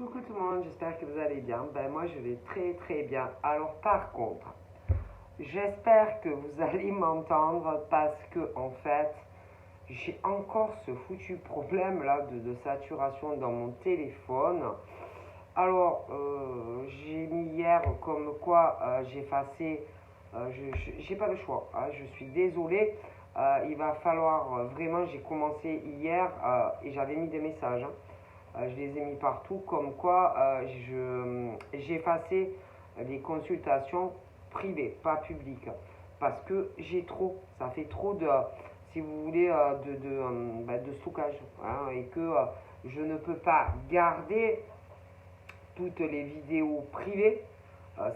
Coucou tout le monde, j'espère que vous allez bien. Ben moi je vais très très bien. Alors par contre, j'espère que vous allez m'entendre parce que en fait, j'ai encore ce foutu problème là de saturation dans mon téléphone. Alors j'ai mis hier comme quoi j'ai effacé, j'ai pas le choix, hein, je suis désolé. Il va falloir vraiment, j'ai commencé hier et j'avais mis des messages. Hein. Je les ai mis partout, comme quoi j'ai effacé les consultations privées, pas publiques, parce que j'ai trop, ça fait trop de, si vous voulez, de stockage, hein, et que je ne peux pas garder toutes les vidéos privées,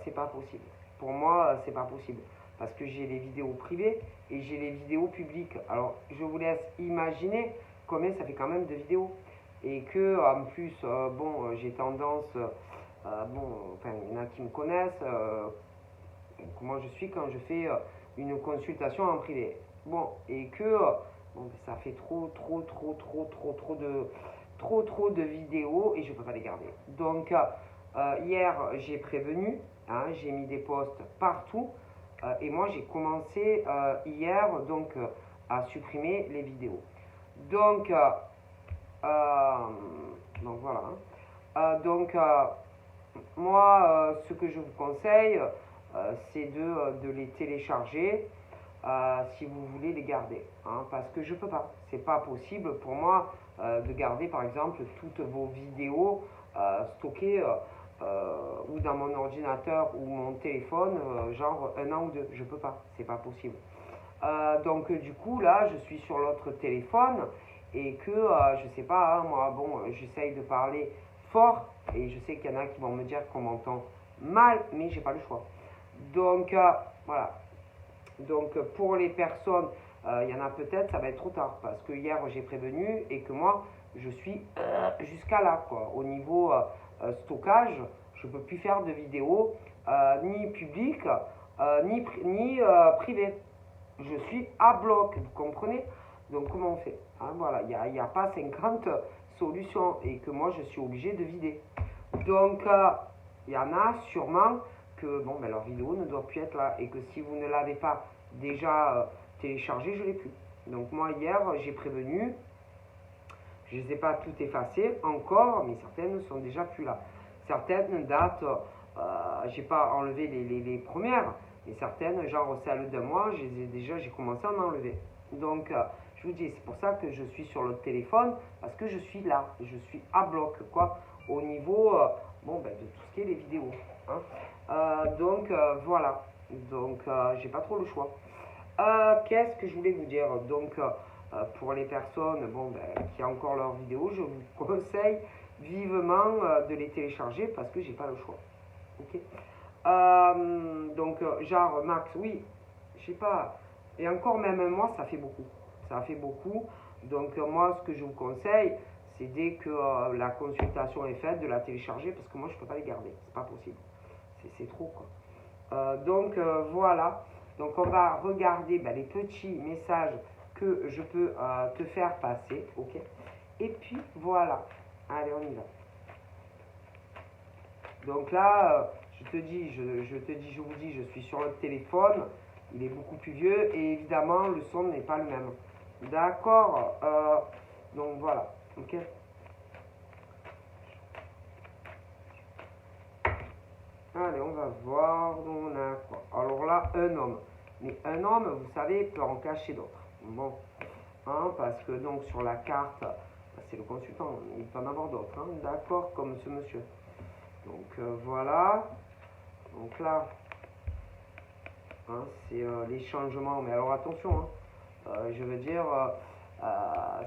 c'est pas possible. Pour moi, c'est pas possible, parce que j'ai les vidéos privées et j'ai les vidéos publiques. Alors, je vous laisse imaginer combien ça fait quand même de vidéos. Et que en plus, j'ai tendance, enfin, il y en a qui me connaissent, comment je suis quand je fais une consultation en privé. Bon, et que ça fait trop de vidéos et je ne peux pas les garder. Donc, hier, j'ai prévenu, hein, j'ai mis des posts partout et moi, j'ai commencé hier à supprimer les vidéos. Donc, donc voilà. Moi, ce que je vous conseille, c'est de les télécharger si vous voulez les garder. Hein, parce que je peux pas. C'est pas possible pour moi de garder par exemple toutes vos vidéos stockées ou dans mon ordinateur ou mon téléphone, genre un an ou deux. Je peux pas. C'est pas possible. Donc du coup là je suis sur l'autre téléphone et que je sais pas, hein, moi j'essaye de parler fort et je sais qu'il y en a qui vont me dire qu'on m'entend mal, mais j'ai pas le choix. Donc voilà. Donc pour les personnes, il y en a peut-être, ça va être trop tard parce que hier j'ai prévenu et que moi je suis jusqu'à là quoi. Au niveau stockage, je peux plus faire de vidéos ni publiques ni privées. Je suis à bloc, vous comprenez? Donc comment on fait, hein, voilà, il n'y a pas 50 solutions et que moi je suis obligé de vider. Donc il y en a sûrement que leur vidéo ne doit plus être là et que si vous ne l'avez pas déjà téléchargée, je ne l'ai plus. Donc moi hier j'ai prévenu, je ne les ai pas toutes effacées encore, mais certaines ne sont déjà plus là. Certaines datent, j'ai pas enlevé les premières, et certaines, genre celles de moi, j'ai commencé à en enlever. Donc, je vous dis, c'est pour ça que je suis sur le téléphone, parce que je suis là, je suis à bloc, quoi, au niveau, de tout ce qui est les vidéos. Hein. Voilà. Donc, j'ai pas trop le choix. Qu'est-ce que je voulais vous dire? Donc, pour les personnes, qui ont encore leurs vidéos, je vous conseille vivement de les télécharger parce que j'ai pas le choix. Ok. Genre max, oui, je sais pas. Et encore même moi, ça fait beaucoup. Ça fait beaucoup. Donc moi, ce que je vous conseille, c'est dès que la consultation est faite, de la télécharger parce que moi, je peux pas les garder. C'est pas possible. C'est trop quoi. Voilà. Donc on va regarder les petits messages que je peux te faire passer. Ok. Et puis voilà. Allez, on y va. Donc là, je vous dis, je suis sur le téléphone, il est beaucoup plus vieux et évidemment le son n'est pas le même. D'accord. Donc voilà. Ok. Allez, on va voir. On a quoi? Alors là, un homme. Mais un homme, vous savez, peut en cacher d'autres. Bon. Hein, parce que donc sur la carte, c'est le consultant, il peut en avoir d'autres. Hein, d'accord, comme ce monsieur. Donc voilà. Donc là, hein, c'est les changements. Mais alors attention, hein, je veux dire,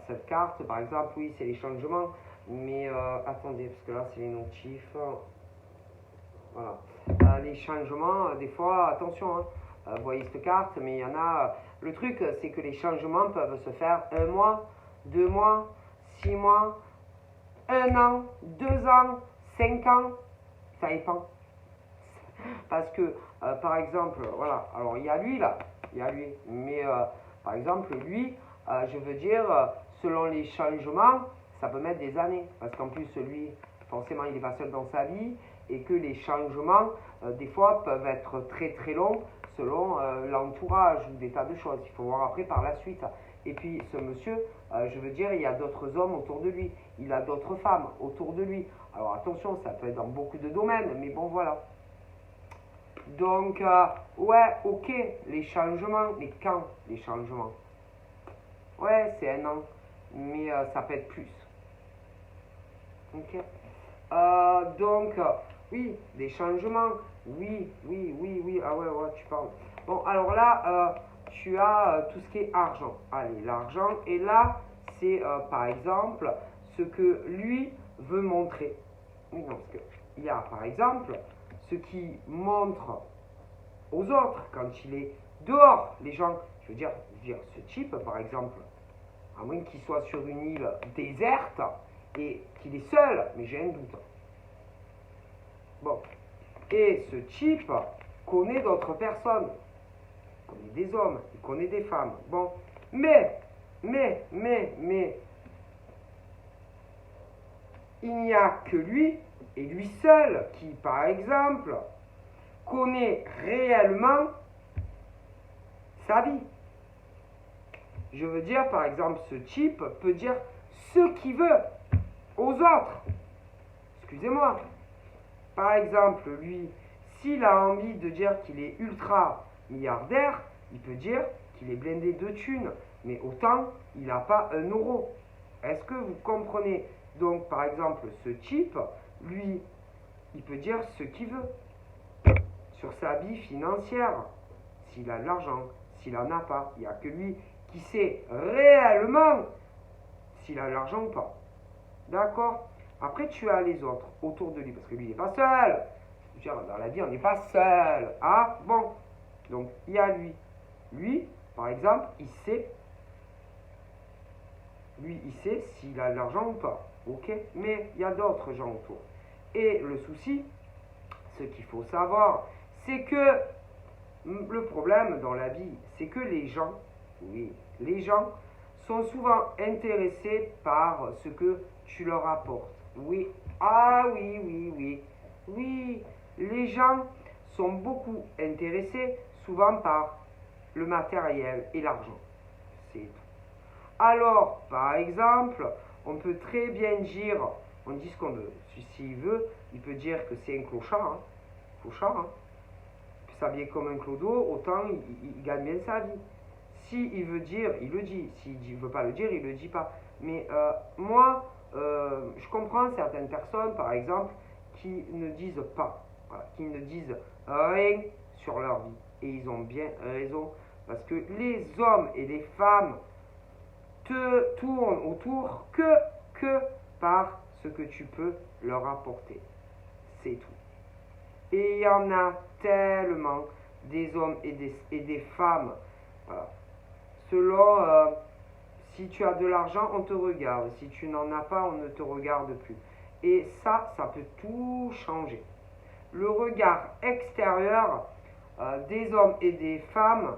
cette carte, par exemple, oui, c'est les changements. Mais attendez, parce que là, c'est les notifs. Voilà. Les changements, des fois, attention, hein, vous voyez cette carte, mais il y en a. Le truc, c'est que les changements peuvent se faire 1 mois, 2 mois, 6 mois, 1 an, 2 ans, 5 ans. Ça dépend. Parce que, par exemple, voilà, alors il y a lui là, mais par exemple, lui, je veux dire, selon les changements, ça peut mettre des années. Parce qu'en plus, lui, forcément il n'est pas seul dans sa vie et que les changements, des fois, peuvent être très très longs selon l'entourage ou des tas de choses. Il faut voir après par la suite. Et puis ce monsieur, je veux dire, il y a d'autres hommes autour de lui, il a d'autres femmes autour de lui. Alors attention, ça peut être dans beaucoup de domaines, mais bon voilà. Donc, ouais, ok, les changements, mais quand les changements? Ouais, c'est un an, mais ça peut être plus. Ok. Donc, oui, des changements, oui, oui, oui, oui, ah ouais, ouais, tu parles. Bon, alors là, tu as tout ce qui est argent. Allez, l'argent, et là, c'est par exemple ce que lui veut montrer. Oui, non, parce qu'il y a par exemple ce qui montre aux autres quand il est dehors. Les gens, je veux dire ce type par exemple, à moins qu'il soit sur une île déserte et qu'il est seul, mais j'ai un doute. Bon, et ce type connaît d'autres personnes. Il connaît des hommes, il connaît des femmes. Bon, mais, il n'y a que lui, et lui seul, qui, par exemple, connaît réellement sa vie. Je veux dire, par exemple, ce type peut dire ce qu'il veut aux autres. Excusez-moi. Par exemple, lui, s'il a envie de dire qu'il est ultra milliardaire, il peut dire qu'il est blindé de thunes, mais autant il n'a pas un euro. Est-ce que vous comprenez? Donc, par exemple, ce type, lui, il peut dire ce qu'il veut sur sa vie financière, s'il a de l'argent, s'il n'en a pas. Il n'y a que lui qui sait réellement s'il a de l'argent ou pas. D'accord? Après, tu as les autres autour de lui, parce que lui, il n'est pas seul. Je veux dire, dans la vie, on n'est pas seul. Ah, bon. Donc, il y a lui. Lui, par exemple, il sait. Lui, il sait s'il a de l'argent ou pas. Ok? Mais il y a d'autres gens autour. Et le souci, ce qu'il faut savoir, c'est que le problème dans la vie, c'est que les gens, oui, les gens sont souvent intéressés par ce que tu leur apportes. Oui, ah oui, oui, oui, oui, les gens sont beaucoup intéressés souvent par le matériel et l'argent. C'est tout. Alors, par exemple, on peut très bien dire, on dit ce qu'on veut. S'il veut, il peut dire que c'est un clochard, hein. Clochard, hein. Il peut s'habiller comme un clodo, autant il gagne bien sa vie. S'il veut dire, il le dit. S'il ne veut pas le dire, il ne le dit pas. Mais moi, je comprends certaines personnes, par exemple, qui ne disent pas, voilà, qui ne disent rien sur leur vie. Et ils ont bien raison. Parce que les hommes et les femmes te tournent autour que par ce que tu peux leur apporter. C'est tout. Et il y en a tellement des hommes et des femmes. Voilà. Selon, si tu as de l'argent, on te regarde. Si tu n'en as pas, on ne te regarde plus. Et ça peut tout changer. Le regard extérieur des hommes et des femmes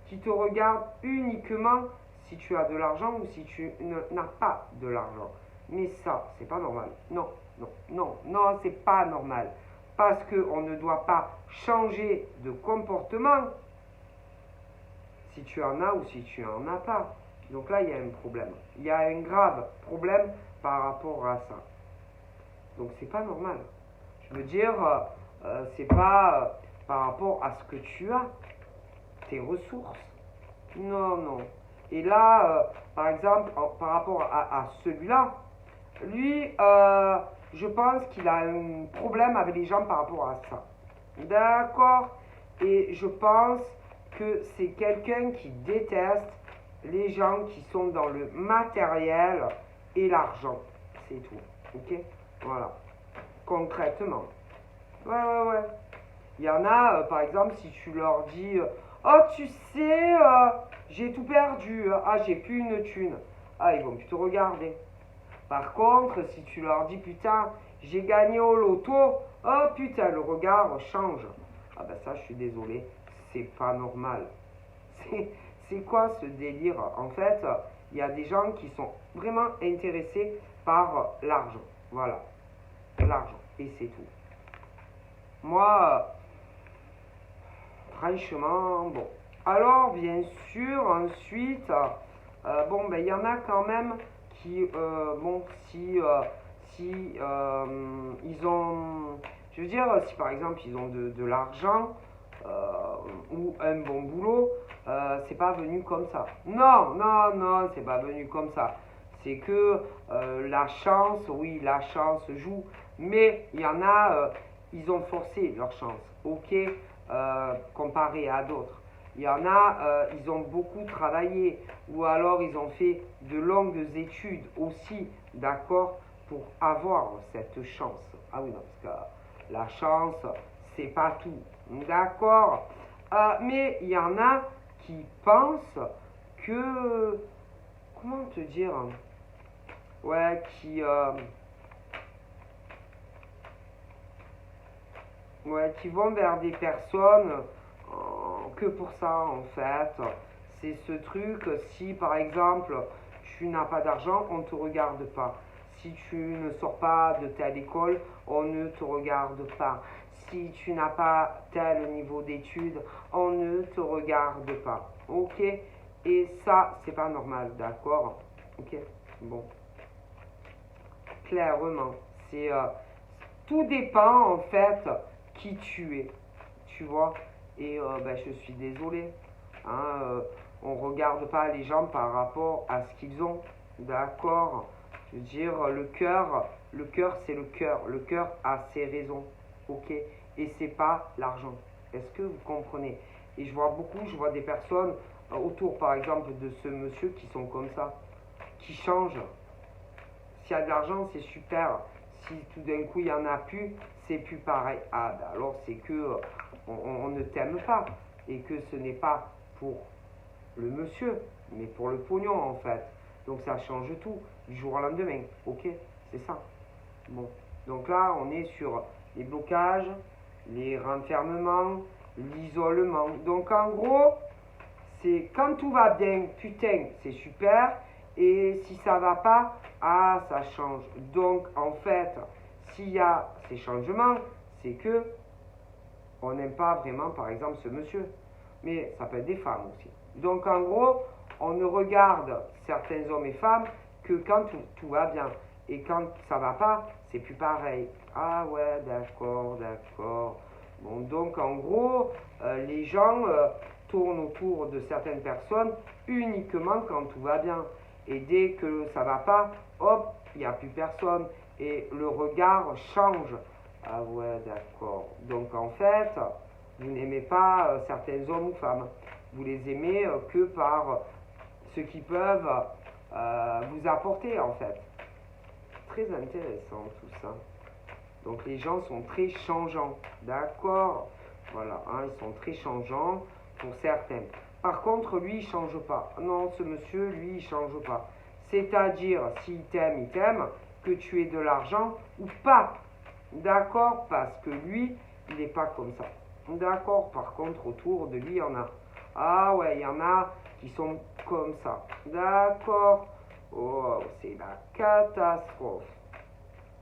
qui te regardent uniquement si tu as de l'argent ou si tu n'as pas de l'argent. Mais ça, c'est pas normal. Non, non, non, non, c'est pas normal. Parce qu'on ne doit pas changer de comportement si tu en as ou si tu n'en as pas. Donc là, il y a un problème. Il y a un grave problème par rapport à ça. Donc c'est pas normal. Je veux dire, c'est pas par rapport à ce que tu as, tes ressources. Non, non. Et là, par exemple, par rapport à celui-là, lui, je pense qu'il a un problème avec les gens par rapport à ça. D'accord? Et je pense que c'est quelqu'un qui déteste les gens qui sont dans le matériel et l'argent. C'est tout. Ok? Voilà. Concrètement. Ouais. Il y en a, par exemple, si tu leur dis oh, tu sais, j'ai tout perdu. Ah, j'ai plus une thune. Ah, ils vont plus te regarder. Par contre, si tu leur dis putain, j'ai gagné au loto. Oh putain, le regard change. Ah ben ça, je suis désolé. C'est pas normal. C'est quoi ce délire? En fait, il y a des gens qui sont vraiment intéressés par l'argent. Voilà. l'argent. Et c'est tout. Moi, franchement, bon. Alors, bien sûr, ensuite, bon, ben, il y en a quand même qui, bon, si ils ont, je veux dire, si par exemple ils ont de l'argent ou un bon boulot, c'est pas venu comme ça. Non, non, non, c'est pas venu comme ça. C'est que la chance, oui, la chance joue, mais il y en a, ils ont forcé leur chance, ok, comparé à d'autres. Il y en a, ils ont beaucoup travaillé, ou alors ils ont fait de longues études aussi, d'accord, pour avoir cette chance. Ah oui, non, parce que la chance, c'est pas tout, d'accord. Mais il y en a qui pensent que, comment te dire, ouais, qui vont vers des personnes que pour ça en fait. C'est ce truc, si par exemple tu n'as pas d'argent, on ne te regarde pas. Si tu ne sors pas de telle école, on ne te regarde pas. Si tu n'as pas tel niveau d'études, on ne te regarde pas. Ok? Et ça, c'est pas normal, d'accord? Ok? Bon. Clairement, c'est tout dépend en fait qui tu es, tu vois. Et ben, je suis désolé, hein, on regarde pas les gens par rapport à ce qu'ils ont, d'accord. Je veux dire, le cœur c'est le cœur a ses raisons, ok. Et c'est pas l'argent. Est-ce que vous comprenez? Et je vois des personnes autour, par exemple, de ce monsieur qui sont comme ça, qui changent. S'il y a de l'argent, c'est super. Si tout d'un coup il n'y en a plus, c'est plus pareil. Ah, ben alors c'est que on ne t'aime pas et que ce n'est pas pour le monsieur, mais pour le pognon en fait. Donc ça change tout du jour au lendemain. Ok, c'est ça. Bon, donc là on est sur les blocages, les renfermements, l'isolement. Donc en gros, c'est quand tout va bien, putain, c'est super. Et si ça va pas, ah, ça change. Donc, en fait, s'il y a ces changements, c'est que on n'aime pas vraiment, par exemple, ce monsieur. Mais ça peut être des femmes aussi. Donc, en gros, on ne regarde certains hommes et femmes que quand tout va bien. Et quand ça va pas, c'est plus pareil. Ah ouais, d'accord, d'accord. Bon, donc, en gros, les gens tournent autour de certaines personnes uniquement quand tout va bien. Et dès que ça va pas, hop, il n'y a plus personne. Et le regard change. Ah ouais, d'accord. Donc en fait, vous n'aimez pas certains hommes ou femmes. Vous les aimez que par ce qu'ils peuvent vous apporter en fait. Très intéressant tout ça. Donc les gens sont très changeants. D'accord. Voilà, hein, ils sont très changeants pour certains. Par contre, lui, il change pas. Non, ce monsieur, lui, il change pas. C'est-à-dire, s'il t'aime, il t'aime, que tu aies de l'argent ou pas. D'accord? Parce que lui, il n'est pas comme ça. D'accord? Par contre, autour de lui, il y en a. Ah ouais, il y en a qui sont comme ça. D'accord? Oh, c'est la catastrophe.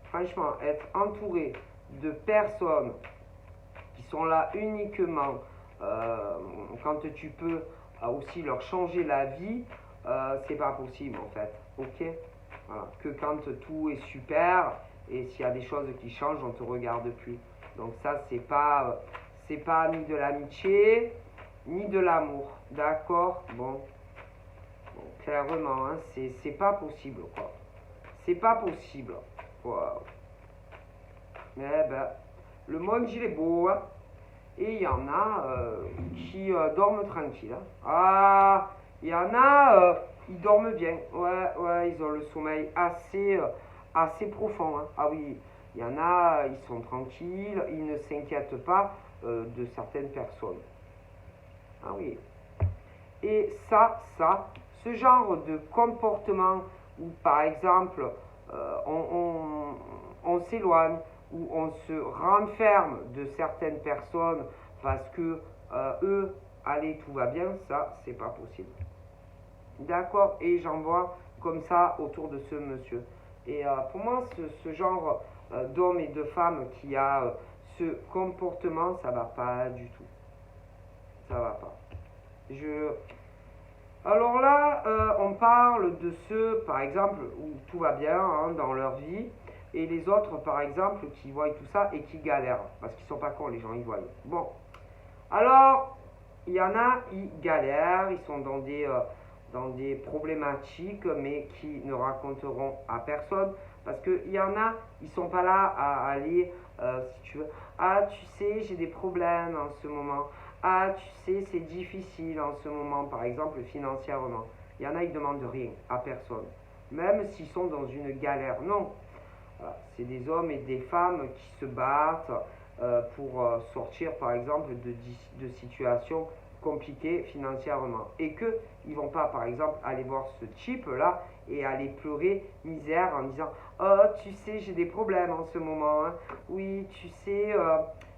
Franchement, être entouré de personnes qui sont là uniquement quand tu peux aussi leur changer la vie, c'est pas possible en fait. Ok? Voilà. Que quand tout est super et s'il y a des choses qui changent, on te regarde plus. Donc ça, c'est pas ni de l'amitié ni de l'amour. D'accord? Bon, clairement, hein, c'est pas possible quoi. C'est pas possible. Wow. Eh ben, le monde il est beau, hein. Et il y en a qui dorment tranquille. Hein. Ah, il y en a, ils dorment bien. Ouais, ouais, ils ont le sommeil assez profond. Hein. Ah oui, il y en a, ils sont tranquilles, ils ne s'inquiètent pas de certaines personnes. Ah oui. Et ce genre de comportement où par exemple on s'éloigne, où on se renferme de certaines personnes parce que eux, allez, tout va bien, ça, c'est pas possible. D'accord? Et j'en vois comme ça autour de ce monsieur. Et pour moi, ce genre d'homme et de femme qui a ce comportement, ça va pas du tout. Ça va pas. Alors là, on parle de ceux, par exemple, où tout va bien hein, dans leur vie, et les autres, par exemple, qui voient tout ça et qui galèrent, parce qu'ils sont pas cons, les gens, ils voient. Bon, alors, il y en a, ils galèrent, ils sont dans des problématiques, mais qui ne raconteront à personne, parce qu'il y en a, ils sont pas là à aller, si tu veux, ah, tu sais, j'ai des problèmes en ce moment. Ah, tu sais, c'est difficile en ce moment, par exemple, financièrement. Il y en a, ils ne demandent rien à personne. Même s'ils sont dans une galère. Non. Voilà. C'est des hommes et des femmes qui se battent pour sortir, par exemple, de situations compliquées financièrement. Et qu'ils ne vont pas, par exemple, aller voir ce type-là et aller pleurer misère en disant « Oh, tu sais, j'ai des problèmes en ce moment. Hein. Oui, tu sais,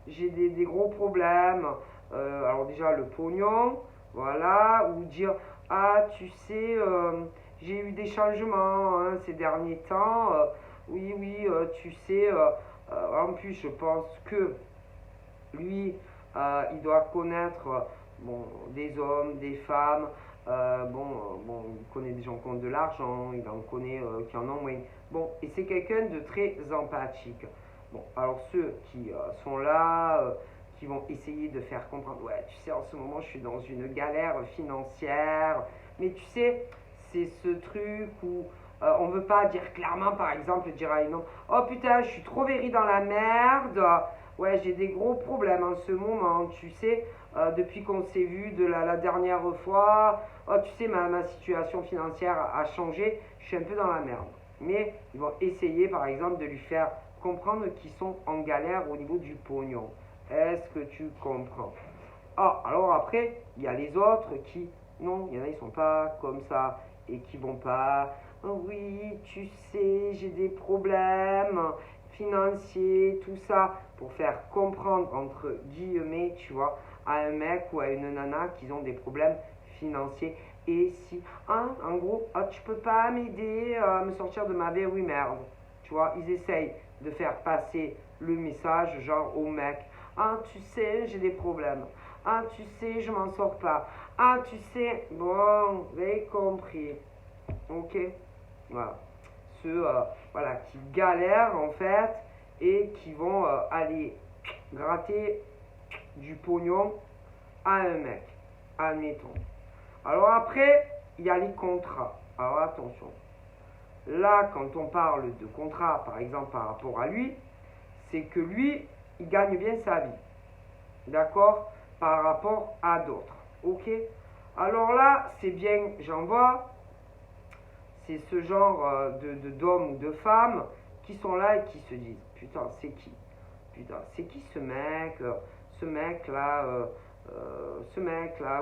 j'ai des gros problèmes. » Alors déjà le pognon, voilà, ou dire ah tu sais j'ai eu des changements hein, ces derniers temps, oui tu sais, en plus je pense que lui il doit connaître bon, des hommes, des femmes, bon, il connaît des gens qui ont de l'argent, il en connaît qui en ont moins. Bon, et c'est quelqu'un de très empathique. Bon, alors ceux qui sont là, qui vont essayer de faire comprendre, ouais, tu sais, en ce moment, je suis dans une galère financière, mais tu sais, c'est ce truc où on ne veut pas dire clairement, par exemple, dire à un homme, oh putain, je suis trop verri dans la merde, ouais, j'ai des gros problèmes en ce moment, tu sais, depuis qu'on s'est vu de la dernière fois, oh, tu sais, ma situation financière a changé, je suis un peu dans la merde. Mais ils vont essayer, par exemple, de lui faire comprendre qu'ils sont en galère au niveau du pognon. Est-ce que tu comprends? Ah, alors après, il y a les autres qui, non, il y en a, ils sont pas comme ça et qui vont pas. Oh oui, tu sais, j'ai des problèmes financiers, tout ça, pour faire comprendre, entre guillemets, tu vois, à un mec ou à une nana qu'ils ont des problèmes financiers. Et si, hein, en gros, ah, tu peux pas m'aider à me sortir de ma vie, oui, merde. Tu vois, ils essayent de faire passer le message, genre, au mec. Ah, tu sais, j'ai des problèmes. Ah, tu sais, je m'en sors pas. Ah, tu sais, bon, vous avez compris. Ok? Voilà. Ceux voilà, qui galèrent, en fait, et qui vont aller gratter du pognon à un mec. Admettons. Alors après, il y a les contrats. Alors attention. Là, quand on parle de contrat, par exemple, par rapport à lui, c'est que lui, il gagne bien sa vie. D'accord? Par rapport à d'autres. Ok? Alors là, c'est bien, j'en vois, c'est ce genre d'hommes ou de femmes qui sont là et qui se disent, putain, c'est qui? Putain, c'est qui ce mec? Ce mec-là,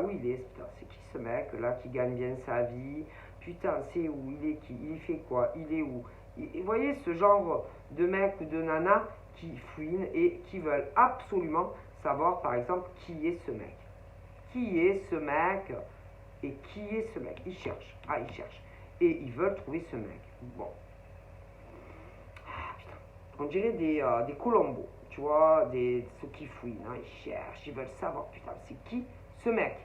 où il est? Putain, c'est qui ce mec-là qui gagne bien sa vie? Putain, c'est où? Il est qui? Il fait quoi? Il est où? Et vous voyez ce genre de mec ou de nana qui fouinent et qui veulent absolument savoir, par exemple, qui est ce mec. Qui est ce mec? Et qui est ce mec? Ils cherchent. Ah, ils cherchent. Et ils veulent trouver ce mec. Bon. Ah, putain. On dirait des Colombos. Tu vois, ceux qui fouillent. Hein, ils cherchent. Ils veulent savoir. Putain, c'est qui ce mec?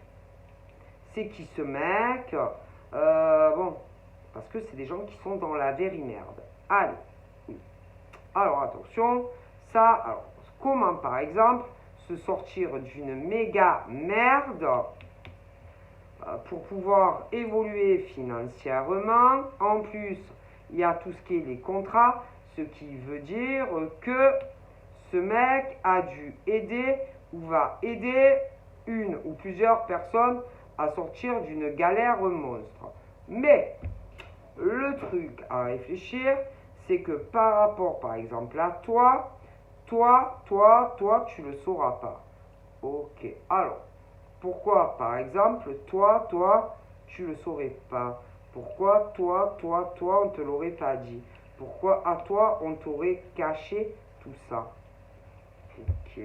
C'est qui ce mec? Bon. Parce que c'est des gens qui sont dans la vérie merde. Allez. Oui. Alors, attention. Ça, alors, comment, par exemple, se sortir d'une méga merde pour pouvoir évoluer financièrement. En plus, il y a tout ce qui est les contrats, ce qui veut dire que ce mec a dû aider ou va aider une ou plusieurs personnes à sortir d'une galère monstre. Mais le truc à réfléchir, c'est que par rapport, par exemple, à toi, tu ne le sauras pas. Ok, alors, pourquoi, par exemple, toi, tu ne le saurais pas? Pourquoi, toi, on ne te l'aurait pas dit? Pourquoi, à toi, on t'aurait caché tout ça? Ok,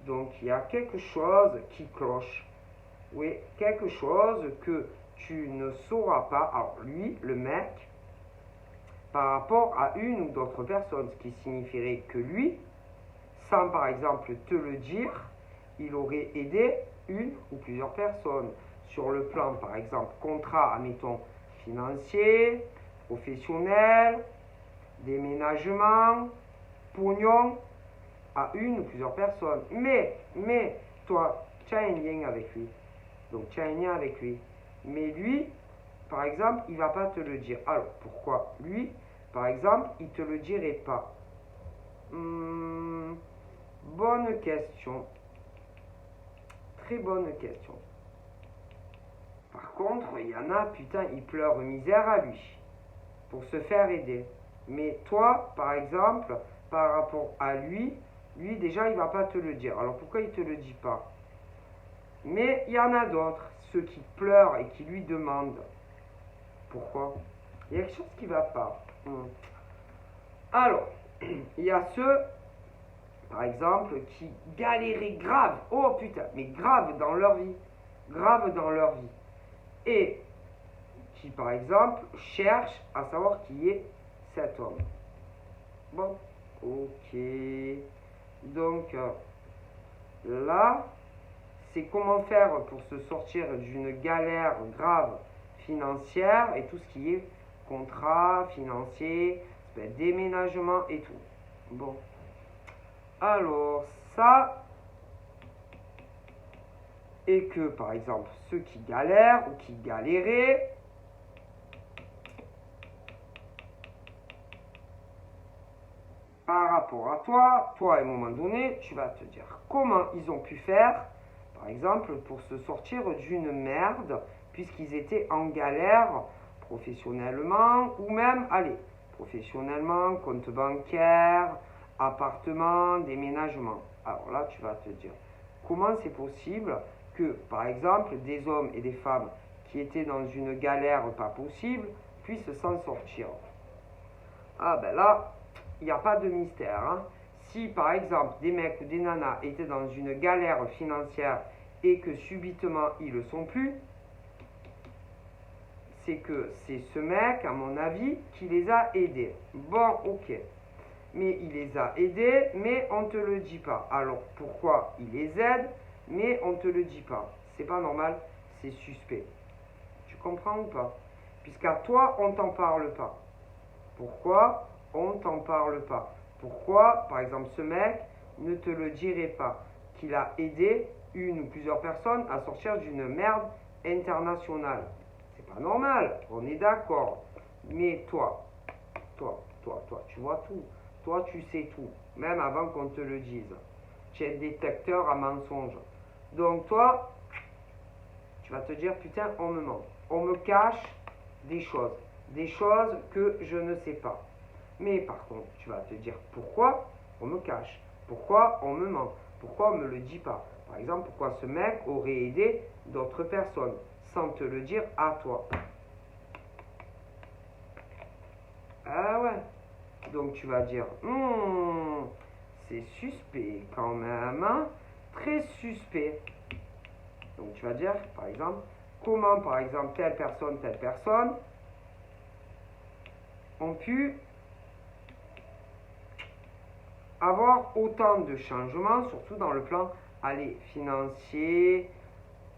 donc il y a quelque chose qui cloche. Oui, quelque chose que tu ne sauras pas. Alors, lui, le mec, par rapport à une ou d'autres personnes, ce qui signifierait que lui, sans par exemple te le dire, il aurait aidé une ou plusieurs personnes sur le plan par exemple contrat, admettons, financier, professionnel, déménagement, pognon, à une ou plusieurs personnes. Mais, toi, tu as un lien avec lui. Donc, tu as un lien avec lui. Mais lui, par exemple, il ne va pas te le dire. Alors, pourquoi lui, par exemple, il ne te le dirait pas? Bonne question. Très bonne question. Par contre, il y en a, putain, ils pleurent misère à lui pour se faire aider. Mais toi, par exemple, par rapport à lui déjà, il ne va pas te le dire. Alors pourquoi il ne te le dit pas? Mais il y en a d'autres, ceux qui pleurent et qui lui demandent. Pourquoi? Il y a quelque chose qui ne va pas. Alors, il y a ceux, par exemple, qui galéraient grave. Oh putain, mais grave dans leur vie. Grave dans leur vie. Et qui, par exemple, cherchent à savoir qui est cet homme. Bon, ok. Donc, là, c'est comment faire pour se sortir d'une galère grave financière et tout ce qui est contrat financier, déménagement et tout. Bon. Alors, ça, et que, par exemple, ceux qui galèrent ou qui galéraient, par rapport à toi, à un moment donné, tu vas te dire comment ils ont pu faire, par exemple, pour se sortir d'une merde, puisqu'ils étaient en galère professionnellement, ou même, allez, professionnellement, compte bancaire, appartement, déménagement. Alors là, tu vas te dire, comment c'est possible que, par exemple, des hommes et des femmes qui étaient dans une galère pas possible puissent s'en sortir? Ah ben là, il n'y a pas de mystère. Hein. Si par exemple des mecs ou des nanas étaient dans une galère financière et que subitement ils ne le sont plus, c'est que c'est ce mec, à mon avis, qui les a aidés. Bon, ok. Mais il les a aidés, mais on ne te le dit pas. Alors pourquoi il les aide, mais on ne te le dit pas? C'est pas normal, c'est suspect. Tu comprends ou pas? Puisqu'à toi, on t'en parle pas. Pourquoi on t'en parle pas? Pourquoi, par exemple, ce mec ne te le dirait pas qu'il a aidé une ou plusieurs personnes à sortir d'une merde internationale? C'est pas normal, on est d'accord. Mais toi, tu vois tout. Toi, tu sais tout, même avant qu'on te le dise. Tu es détecteur à mensonges. Donc toi, tu vas te dire, putain, on me ment. On me cache des choses que je ne sais pas. Mais par contre, tu vas te dire, pourquoi on me cache? Pourquoi on me ment? Pourquoi on ne me le dit pas? Par exemple, pourquoi ce mec aurait aidé d'autres personnes sans te le dire à toi? Ah ouais. Donc tu vas dire, c'est suspect quand même, hein? Très suspect. Donc tu vas dire, par exemple, comment par exemple telle personne ont pu avoir autant de changements, surtout dans le plan financier,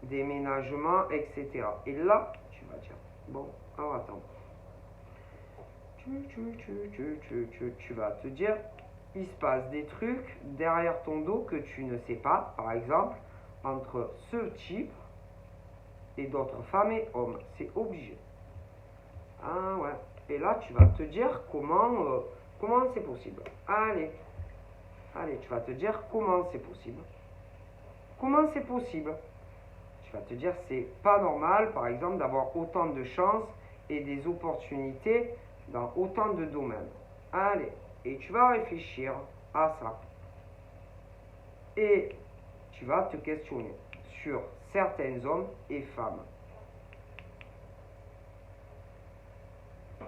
déménagement, etc. Et là, tu vas dire, bon, alors attends. Tu vas te dire, il se passe des trucs derrière ton dos que tu ne sais pas, par exemple, entre ce type et d'autres femmes et hommes. C'est obligé. Ah ouais. Et là, tu vas te dire comment c'est possible. Allez, tu vas te dire comment c'est possible. Comment c'est possible? Tu vas te dire, c'est pas normal, par exemple, d'avoir autant de chances et des opportunités dans autant de domaines. Allez, et tu vas réfléchir à ça. Et tu vas te questionner sur certains hommes et femmes.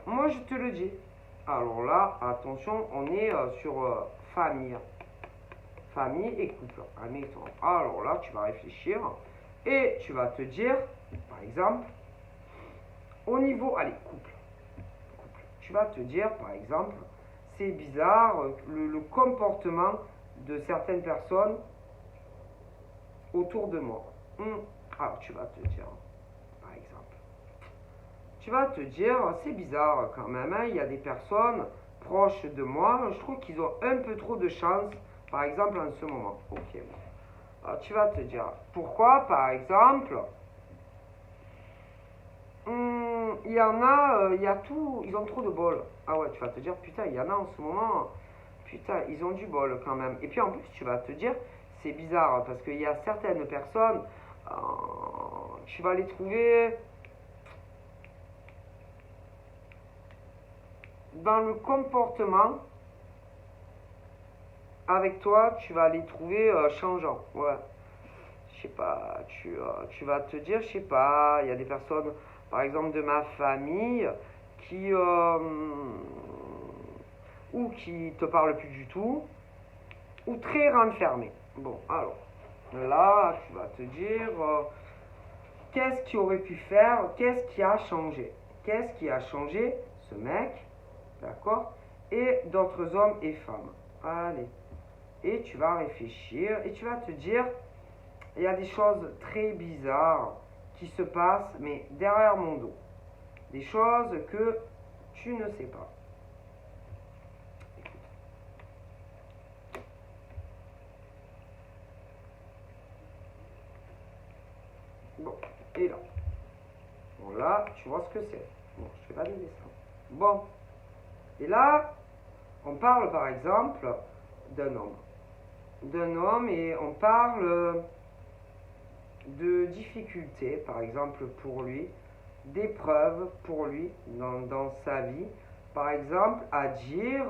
Moi, je te le dis. Alors là, attention, on est sur famille. Famille et couple. Admettons. Alors là, tu vas réfléchir et tu vas te dire, par exemple, au niveau, allez, couple. tu vas te dire, par exemple, c'est bizarre, le comportement de certaines personnes autour de moi. Alors, tu vas te dire, par exemple, tu vas te dire, c'est bizarre quand même, hein, il y a des personnes proches de moi, je trouve qu'ils ont un peu trop de chance, par exemple, en ce moment. Ok. Alors, tu vas te dire, pourquoi, par exemple, il y en a, il y a tout, ils ont trop de bol. Ah ouais, tu vas te dire, putain, il y en a en ce moment, putain, ils ont du bol quand même. Et puis en plus, tu vas te dire, c'est bizarre, parce qu'il y a certaines personnes, tu vas les trouver dans le comportement, avec toi, tu vas les trouver changeants. Ouais. Je sais pas, tu vas te dire, je sais pas, il y a des personnes, par exemple de ma famille, qui ou qui te parlent plus du tout, ou très renfermés. Bon, alors, là, tu vas te dire, qu'est-ce qu'il aurait pu faire, qu'est-ce qui a changé? Qu'est-ce qui a changé ce mec, d'accord, et d'autres hommes et femmes? Allez, et tu vas réfléchir, et tu vas te dire, il y a des choses très bizarres qui se passent, mais derrière mon dos. Des choses que tu ne sais pas. Bon, et là. Bon, là, tu vois ce que c'est. Bon, je vais pas donner ça. Bon. Et là, on parle par exemple d'un homme. D'un homme et on parle de difficultés, par exemple pour lui, d'épreuves pour lui dans sa vie. Par exemple, à dire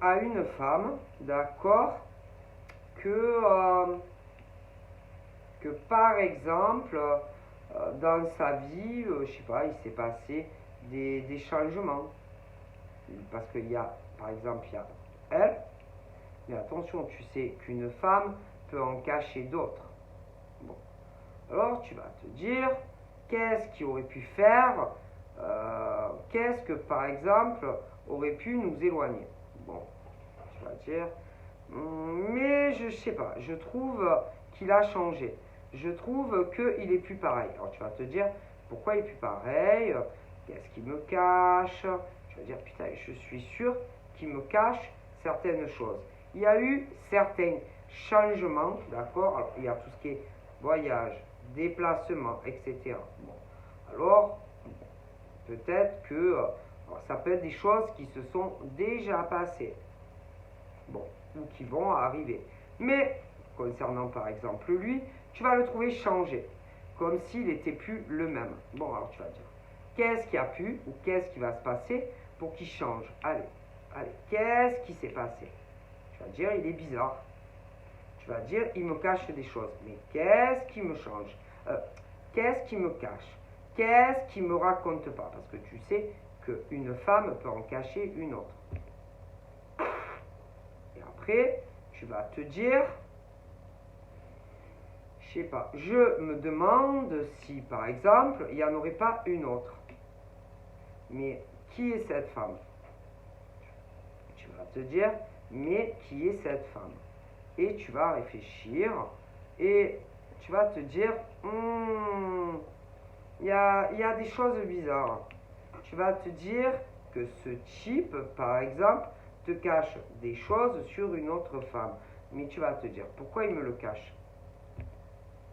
à une femme, d'accord, que par exemple, dans sa vie, je sais pas, il s'est passé des changements. Parce qu'il y a, par exemple, il y a elle, mais attention, tu sais qu'une femme peut en cacher d'autres. Bon. Alors, tu vas te dire, qu'est-ce qui aurait pu faire, qu'est-ce que, par exemple, aurait pu nous éloigner. Bon, tu vas dire, mais je sais pas, je trouve qu'il a changé. Je trouve qu'il est plus pareil. Alors, tu vas te dire, pourquoi il est plus pareil? Qu'est-ce qu'il me cache? Tu vas dire, putain, je suis sûr qu'il me cache certaines choses. Il y a eu certains changements, d'accord? Alors, il y a tout ce qui est voyage, déplacement, etc. Bon. Alors, peut-être que ça peut être des choses qui se sont déjà passées. Bon, ou qui vont arriver. Mais, concernant par exemple lui, tu vas le trouver changé. Comme s'il n'était plus le même. Bon, alors tu vas dire, qu'est-ce qui a pu ou qu'est-ce qui va se passer pour qu'il change? Allez, qu'est-ce qui s'est passé? Tu vas dire, il est bizarre. Tu vas dire, il me cache des choses. Mais qu'est-ce qui me change? Qu'est-ce qui me cache? Qu'est-ce qui me raconte pas? Parce que tu sais qu'une femme peut en cacher une autre. Et après, tu vas te dire, je sais pas, je me demande si, par exemple, il n'y en aurait pas une autre. Mais qui est cette femme? Tu vas te dire, mais qui est cette femme? Et tu vas réfléchir et tu vas te dire, il y a des choses bizarres. Tu vas te dire que ce type, par exemple, te cache des choses sur une autre femme. Mais tu vas te dire, pourquoi il me le cache?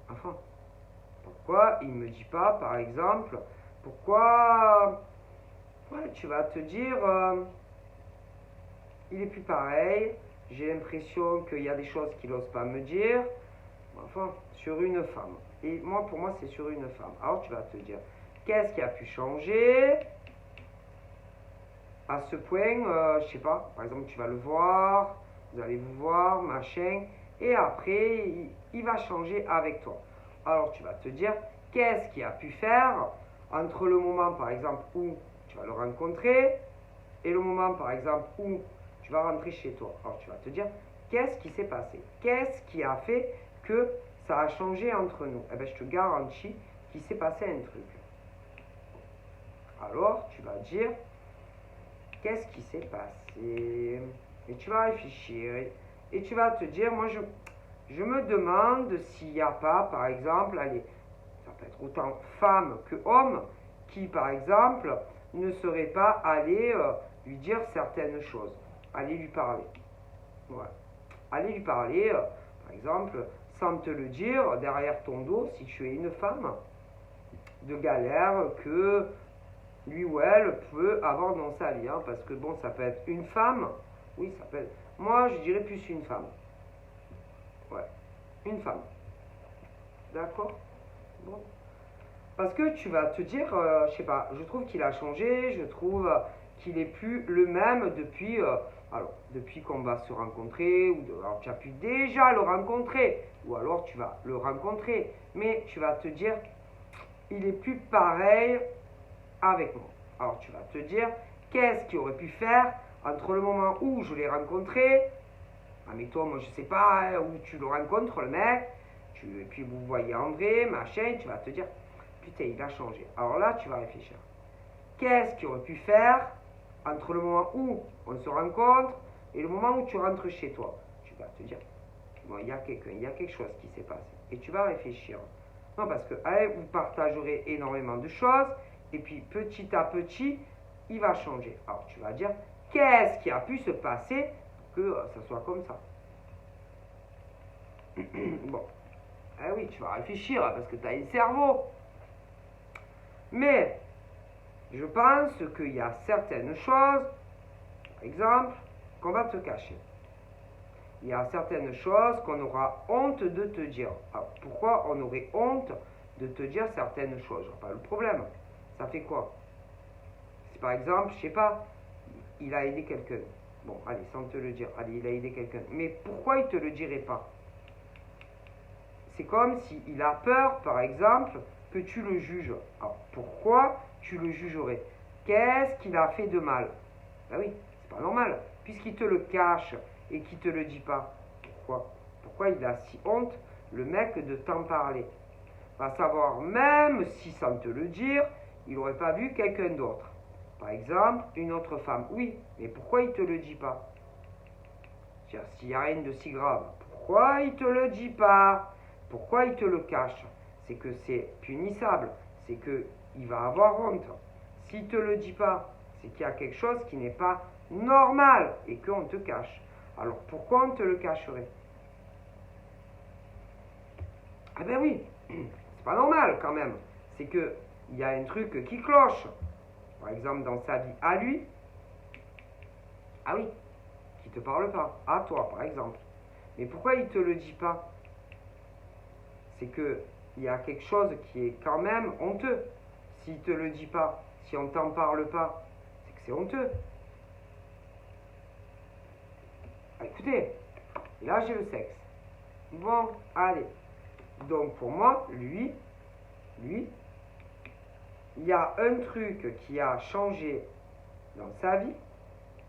Enfin, pourquoi il ne me dit pas, par exemple, pourquoi... Ouais, tu vas te dire, il est plus pareil, j'ai l'impression qu'il y a des choses qu'il n'ose pas me dire, enfin, sur une femme. Et moi, pour moi, c'est sur une femme. Alors, tu vas te dire, qu'est-ce qui a pu changer à ce point, je sais pas, par exemple, tu vas le voir, vous allez vous voir, machin, et après, il va changer avec toi. Alors, tu vas te dire, qu'est-ce qui a pu faire entre le moment, par exemple, où tu vas le rencontrer, et le moment, par exemple, où tu vas rentrer chez toi. Alors, tu vas te dire, qu'est-ce qui s'est passé? Qu'est-ce qui a fait que ça a changé entre nous? Eh bien, je te garantis qu'il s'est passé un truc. Alors, tu vas dire, qu'est-ce qui s'est passé? Et tu vas réfléchir. Et tu vas te dire, moi, je me demande s'il n'y a pas, par exemple, allez, ça peut être autant femme que homme, qui, par exemple, ne serait pas allé lui dire certaines choses. Aller lui parler. Ouais. Aller lui parler, par exemple, sans te le dire, derrière ton dos, si tu es une femme, de galère que lui ou elle peut avoir dans sa vie. Hein, parce que bon, ça peut être une femme. Oui, ça peut être. Moi, je dirais plus une femme. Ouais, une femme. D'accord? Bon. Parce que tu vas te dire, je sais pas, je trouve qu'il a changé, je trouve qu'il est plus le même depuis, depuis qu'on va se rencontrer, alors tu as pu déjà le rencontrer, ou alors tu vas le rencontrer, mais tu vas te dire, il est plus pareil avec moi. Alors tu vas te dire, qu'est-ce qu'il aurait pu faire entre le moment où je l'ai rencontré, mais toi, moi je sais pas, hein, où tu le rencontres, le mec, et puis vous voyez en vrai, machin, tu vas te dire, putain, il a changé. Alors là, tu vas réfléchir. Qu'est-ce qu'il aurait pu faire entre le moment où on se rencontre et le moment où tu rentres chez toi? Tu vas te dire, bon, il y a quelque chose qui s'est passé. Et tu vas réfléchir. Non, parce que vous partagerez énormément de choses, et puis petit à petit, il va changer. Alors tu vas dire, qu'est-ce qui a pu se passer pour que ça soit comme ça? Bon, oui, tu vas réfléchir, parce que tu as un cerveau. Mais, je pense qu'il y a certaines choses, par exemple, qu'on va te cacher. Il y a certaines choses qu'on aura honte de te dire. Alors, pourquoi on aurait honte de te dire certaines choses? Pas le problème. Ça fait quoi? Si par exemple, je sais pas, il a aidé quelqu'un. Bon, allez, sans te le dire. Allez, il a aidé quelqu'un. Mais pourquoi il ne te le dirait pas? C'est comme s'il a peur, par exemple, que tu le juges. Alors, pourquoi tu le jugerais? Qu'est-ce qu'il a fait de mal? Ben oui, c'est pas normal. Puisqu'il te le cache et qu'il te le dit pas. Pourquoi il a si honte, le mec, de t'en parler? Va savoir, même si sans te le dire, il n'aurait pas vu quelqu'un d'autre. Par exemple, une autre femme. Oui, mais pourquoi il te le dit pas? S'il n'y a rien de si grave, pourquoi il te le dit pas? Pourquoi il te le cache? C'est que c'est punissable, c'est qu'il va avoir honte. S'il ne te le dit pas, c'est qu'il y a quelque chose qui n'est pas normal et qu'on te cache. Alors pourquoi on te le cacherait? Ah ben oui, c'est pas normal quand même. C'est qu'il y a un truc qui cloche. Par exemple, dans sa vie à lui, ah oui, qui te parle pas, à toi par exemple. Mais pourquoi il te le dit pas? C'est que il y a quelque chose qui est quand même honteux. S'il te le dit pas, si on t'en parle pas, c'est que c'est honteux. Ah, écoutez, là j'ai le sexe. Bon, allez. Donc pour moi, lui, il y a un truc qui a changé dans sa vie,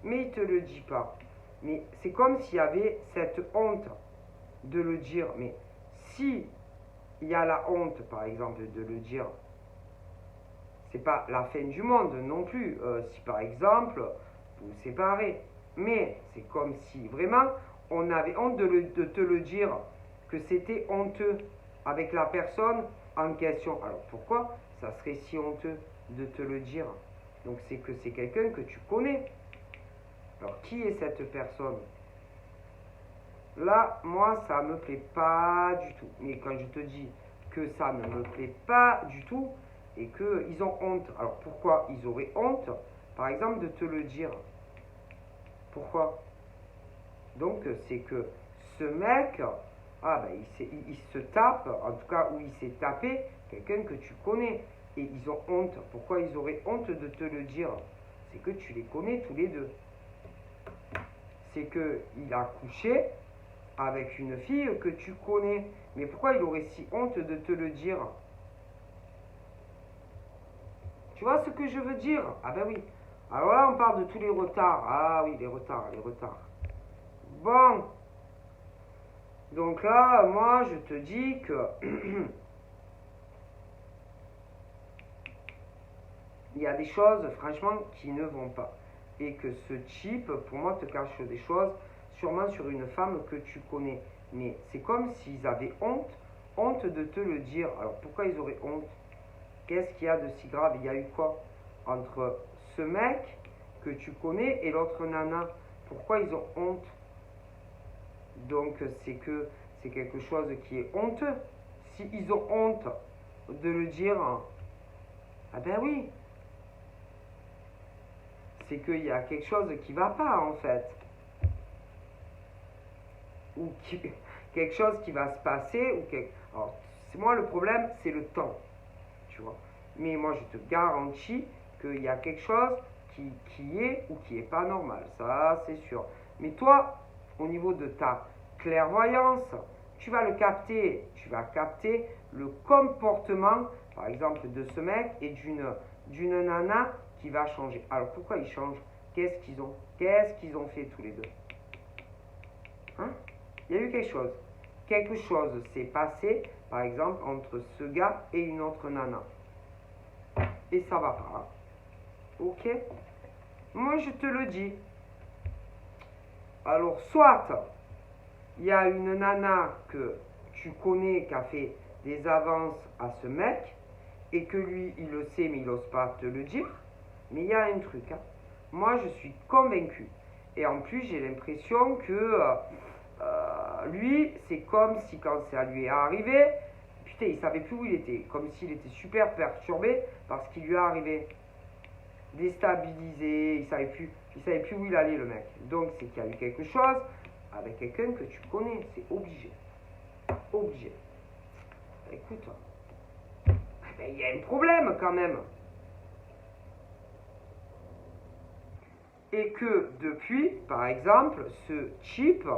mais il ne te le dit pas. Mais c'est comme s'il y avait cette honte de le dire. Mais si il y a la honte, par exemple, de le dire, c'est pas la fin du monde non plus. Si par exemple, vous vous séparez. Mais c'est comme si vraiment on avait honte de te le dire, que c'était honteux avec la personne en question. Alors pourquoi ça serait si honteux de te le dire? Donc c'est que c'est quelqu'un que tu connais. Alors qui est cette personne? Là, moi, ça me plaît pas du tout. Mais quand je te dis que ça ne me plaît pas du tout et qu'ils ont honte, alors pourquoi ils auraient honte, par exemple, de te le dire? Pourquoi? Donc c'est que ce mec, il se tape, en tout cas où il s'est tapé, quelqu'un que tu connais. Et ils ont honte. Pourquoi ils auraient honte de te le dire? C'est que tu les connais tous les deux. C'est qu'il a couché avec une fille que tu connais. Mais pourquoi il aurait si honte de te le dire? Tu vois ce que je veux dire? Ah ben oui. Alors là, on parle de tous les retards. Ah oui, les retards. Bon. Donc là, moi, je te dis que il y a des choses, franchement, qui ne vont pas. Et que ce type, pour moi, te cache des choses, sûrement sur une femme que tu connais. Mais c'est comme s'ils avaient honte de te le dire. Alors pourquoi ils auraient honte? Qu'est-ce qu'il y a de si grave? Il y a eu quoi entre ce mec que tu connais et l'autre nana? Pourquoi ils ont honte? Donc c'est quelque chose qui est honteux. Si ils ont honte de le dire, ah ben oui, c'est qu'il y a quelque chose qui va pas en fait. Ou quelque chose qui va se passer. Alors, moi le problème c'est le temps, tu vois. Mais moi je te garantis qu'il y a quelque chose qui est ou qui est pas normal. Ça c'est sûr. Mais toi, au niveau de ta clairvoyance, tu vas le capter. Tu vas capter le comportement, par exemple, de ce mec et d'une nana qui va changer. Alors pourquoi ils changent? Qu'est-ce qu'ils ont fait tous les deux? Hein? Il y a eu quelque chose. Quelque chose s'est passé, par exemple, entre ce gars et une autre nana. Et ça va pas. Ok? Moi, je te le dis. Alors, soit il y a une nana que tu connais qui a fait des avances à ce mec et que lui, il le sait, mais il n'ose pas te le dire. Mais il y a un truc. Hein. Moi, je suis convaincu. Et en plus, j'ai l'impression que lui, c'est comme si quand ça lui est arrivé, putain, il savait plus où il était. Comme s'il était super perturbé parce qu'il lui est arrivé. Déstabilisé, il savait plus où il allait le mec. Donc c'est qu'il y a eu quelque chose avec quelqu'un que tu connais, c'est obligé. Obligé. Écoute, il y a un problème quand même. Et que depuis, par exemple, ce type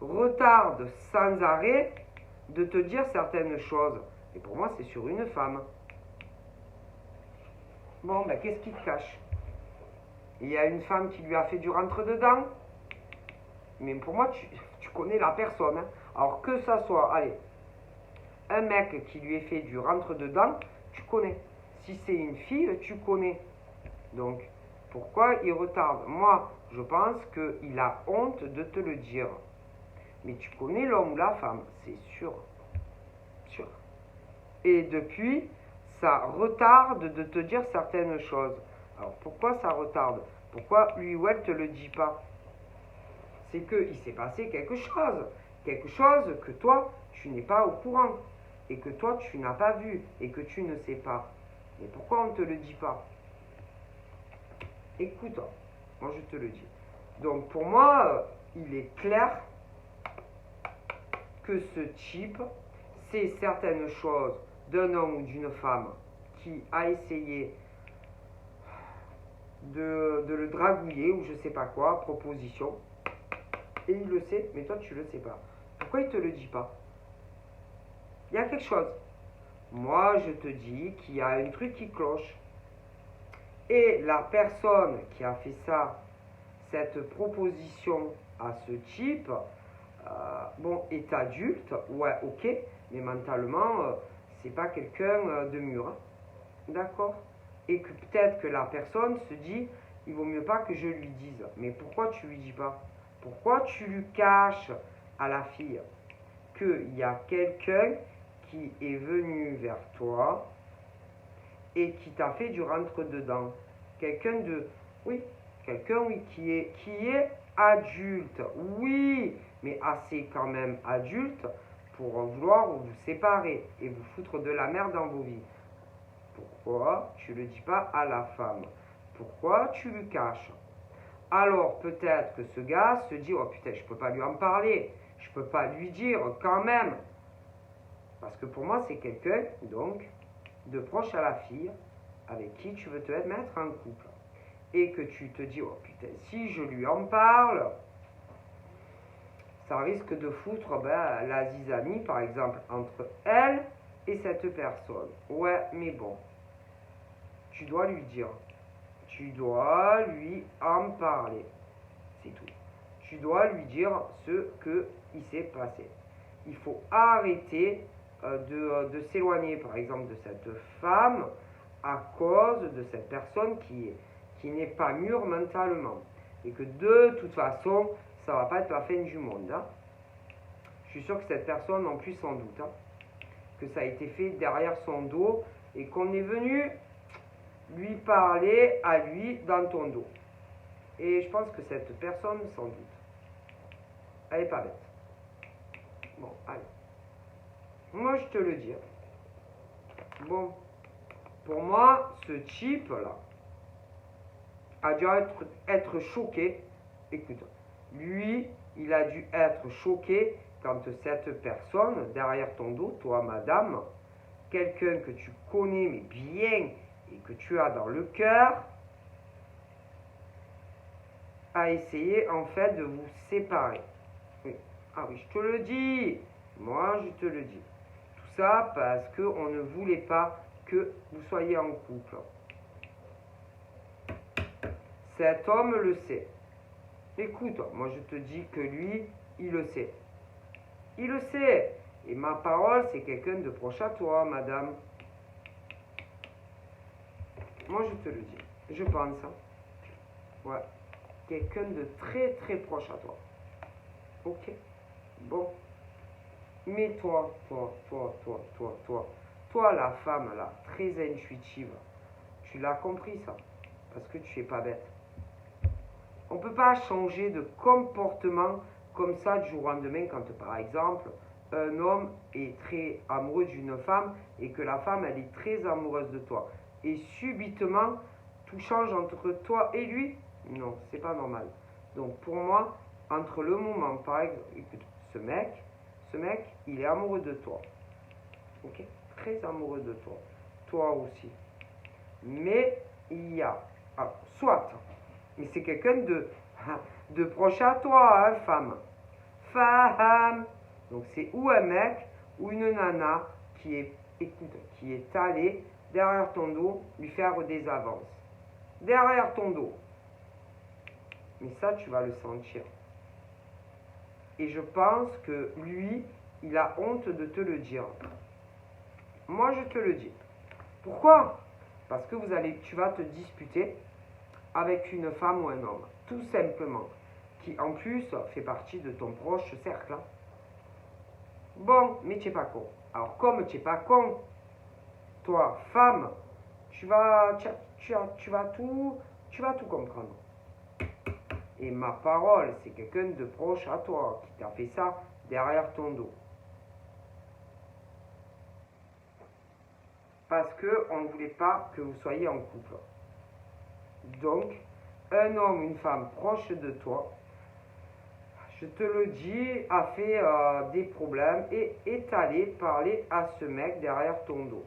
retarde sans arrêt de te dire certaines choses. Et pour moi, c'est sur une femme. Bon, ben qu'est-ce qu'il te cache? Il y a une femme qui lui a fait du rentre-dedans. Mais pour moi, tu connais la personne. Hein. Alors que ça soit, allez, un mec qui lui ait fait du rentre-dedans, tu connais. Si c'est une fille, tu connais. Donc, pourquoi il retarde? Moi, je pense qu'il a honte de te le dire. Mais tu connais l'homme ou la femme, c'est sûr. Sûr. Et depuis, ça retarde de te dire certaines choses. Alors pourquoi ça retarde? Pourquoi lui ou elle ne te le dit pas? C'est qu'il s'est passé quelque chose. Quelque chose que toi, tu n'es pas au courant. Et que toi, tu n'as pas vu. Et que tu ne sais pas. Mais pourquoi on ne te le dit pas? Écoute, moi je te le dis. Donc pour moi, il est clair que ce type sait certaines choses d'un homme ou d'une femme qui a essayé de le dragouiller ou je sais pas quoi, proposition. Et il le sait, mais toi tu le sais pas. Pourquoi il te le dit pas? Il y a quelque chose. Moi je te dis qu'il y a un truc qui cloche. Et la personne qui a fait ça, cette proposition à ce type, bon, est adulte, ouais, ok, mais mentalement, c'est pas quelqu'un de mûr. Hein. D'accord? Et que peut-être que la personne se dit, il vaut mieux pas que je lui dise. Mais pourquoi tu lui dis pas? Pourquoi tu lui caches à la fille qu'il y a quelqu'un qui est venu vers toi et qui t'a fait du rentre-dedans? Quelqu'un de... Oui, quelqu'un oui, qui est adulte. Oui, mais assez quand même adulte pour vouloir vous séparer et vous foutre de la merde dans vos vies. Pourquoi tu ne le dis pas à la femme? Pourquoi tu lui caches? Alors peut-être que ce gars se dit, oh putain, je peux pas lui en parler, je peux pas lui dire quand même. Parce que pour moi, c'est quelqu'un, donc, de proche à la fille, avec qui tu veux te mettre en couple. Et que tu te dis, oh putain, si je lui en parle, ça risque de foutre la zizanie, par exemple, entre elle et cette personne. Ouais, mais bon, tu dois lui dire. Tu dois lui en parler. C'est tout. Tu dois lui dire ce qu'il s'est passé. Il faut arrêter de s'éloigner, par exemple, de cette femme à cause de cette personne qui n'est pas mûre mentalement. Et que de toute façon, ça va pas être la fin du monde. Hein. Je suis sûr que cette personne en plus s'en doute. Hein, que ça a été fait derrière son dos et qu'on est venu lui parler à lui dans ton dos. Et je pense que cette personne s'en doute. Elle est pas bête. Bon, allez. Moi, je te le dis. Bon, pour moi, ce type-là a dû être choqué. Écoute, lui, il a dû être choqué quand cette personne, derrière ton dos, toi, madame, quelqu'un que tu connais mais bien et que tu as dans le cœur, a essayé en fait de vous séparer. Oui. Ah oui, je te le dis. Moi, je te le dis. Tout ça parce qu'on ne voulait pas que vous soyez en couple. Cet homme le sait. Écoute, moi je te dis que lui, il le sait. Il le sait. Et ma parole, c'est quelqu'un de proche à toi, madame. Moi je te le dis. Je pense. Hein. Ouais. Quelqu'un de très très proche à toi. Ok. Bon. Mais toi, la femme là, très intuitive, tu l'as compris ça, parce que tu es pas bête. On ne peut pas changer de comportement comme ça du jour au lendemain quand par exemple un homme est très amoureux d'une femme et que la femme elle est très amoureuse de toi. Et subitement, tout change entre toi et lui. Non, c'est pas normal. Donc pour moi, entre le moment, par exemple, écoute, ce mec, il est amoureux de toi. Ok? Très amoureux de toi. Toi aussi. Mais il y a, alors, soit, mais c'est quelqu'un de proche à toi, hein, femme. Femme. Donc c'est ou un mec ou une nana qui est, écoute, qui est allée derrière ton dos lui faire des avances. Derrière ton dos. Mais ça, tu vas le sentir. Et je pense que lui, il a honte de te le dire. Moi, je te le dis. Pourquoi? Parce que tu vas te disputer avec une femme ou un homme. Tout simplement. Qui, en plus, fait partie de ton proche cercle. Hein. Bon, mais tu n'es pas con. Alors, comme tu n'es pas con, toi, femme, tu vas tout comprendre. Et ma parole, c'est quelqu'un de proche à toi qui t'a fait ça derrière ton dos. Parce qu'on ne voulait pas que vous soyez en couple. Donc, un homme, une femme proche de toi, je te le dis, a fait des problèmes et est allé parler à ce mec derrière ton dos.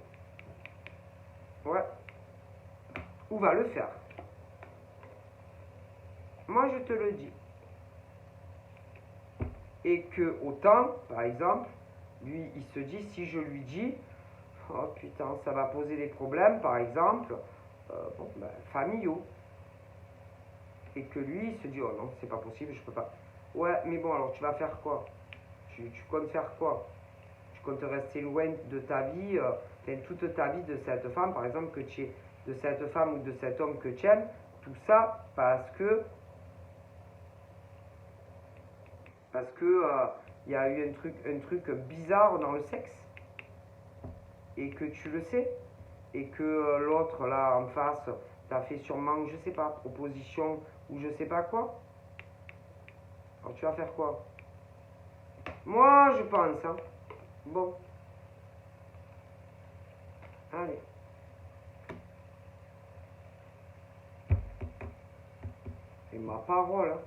Ouais. Ou va le faire. Moi, je te le dis. Et que autant, par exemple, lui, il se dit, si je lui dis, oh putain, ça va poser des problèmes, par exemple, familiaux. Et que lui, il se dit, oh non, c'est pas possible, je peux pas. Ouais, mais bon, alors tu vas faire quoi? Tu comptes faire quoi? Tu comptes rester loin de ta vie, toute ta vie de cette femme, par exemple, de cette femme ou de cet homme que tu aimes, tout ça parce que il y a eu un truc bizarre dans le sexe et que tu le sais et que l'autre là en face t'a fait sûrement, je sais pas, proposition ou je sais pas quoi. Alors tu vas faire quoi? Moi je pense, hein. Bon. Allez. C'est ma parole, hein.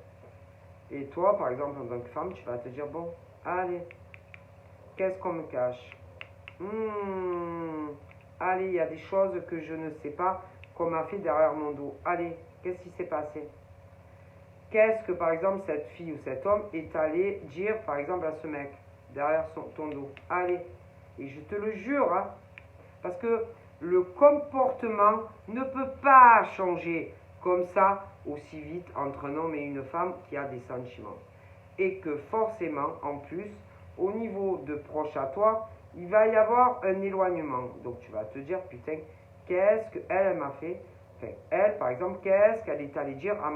Et toi, par exemple, en tant que femme, tu vas te dire, bon, allez, qu'est-ce qu'on me cache? Allez, il y a des choses que je ne sais pas qu'on m'a fait derrière mon dos. Allez, qu'est-ce qui s'est passé? Qu'est-ce que, par exemple, cette fille ou cet homme est allé dire, par exemple, à ce mec, derrière ton dos? Allez, et je te le jure, hein, parce que le comportement ne peut pas changer comme ça aussi vite entre un homme et une femme qui a des sentiments. Et que forcément, en plus, au niveau de proche à toi, il va y avoir un éloignement. Donc tu vas te dire, putain, qu'est-ce qu'elle elle m'a fait? Enfin, elle, par exemple, qu'est-ce qu'elle est allée dire à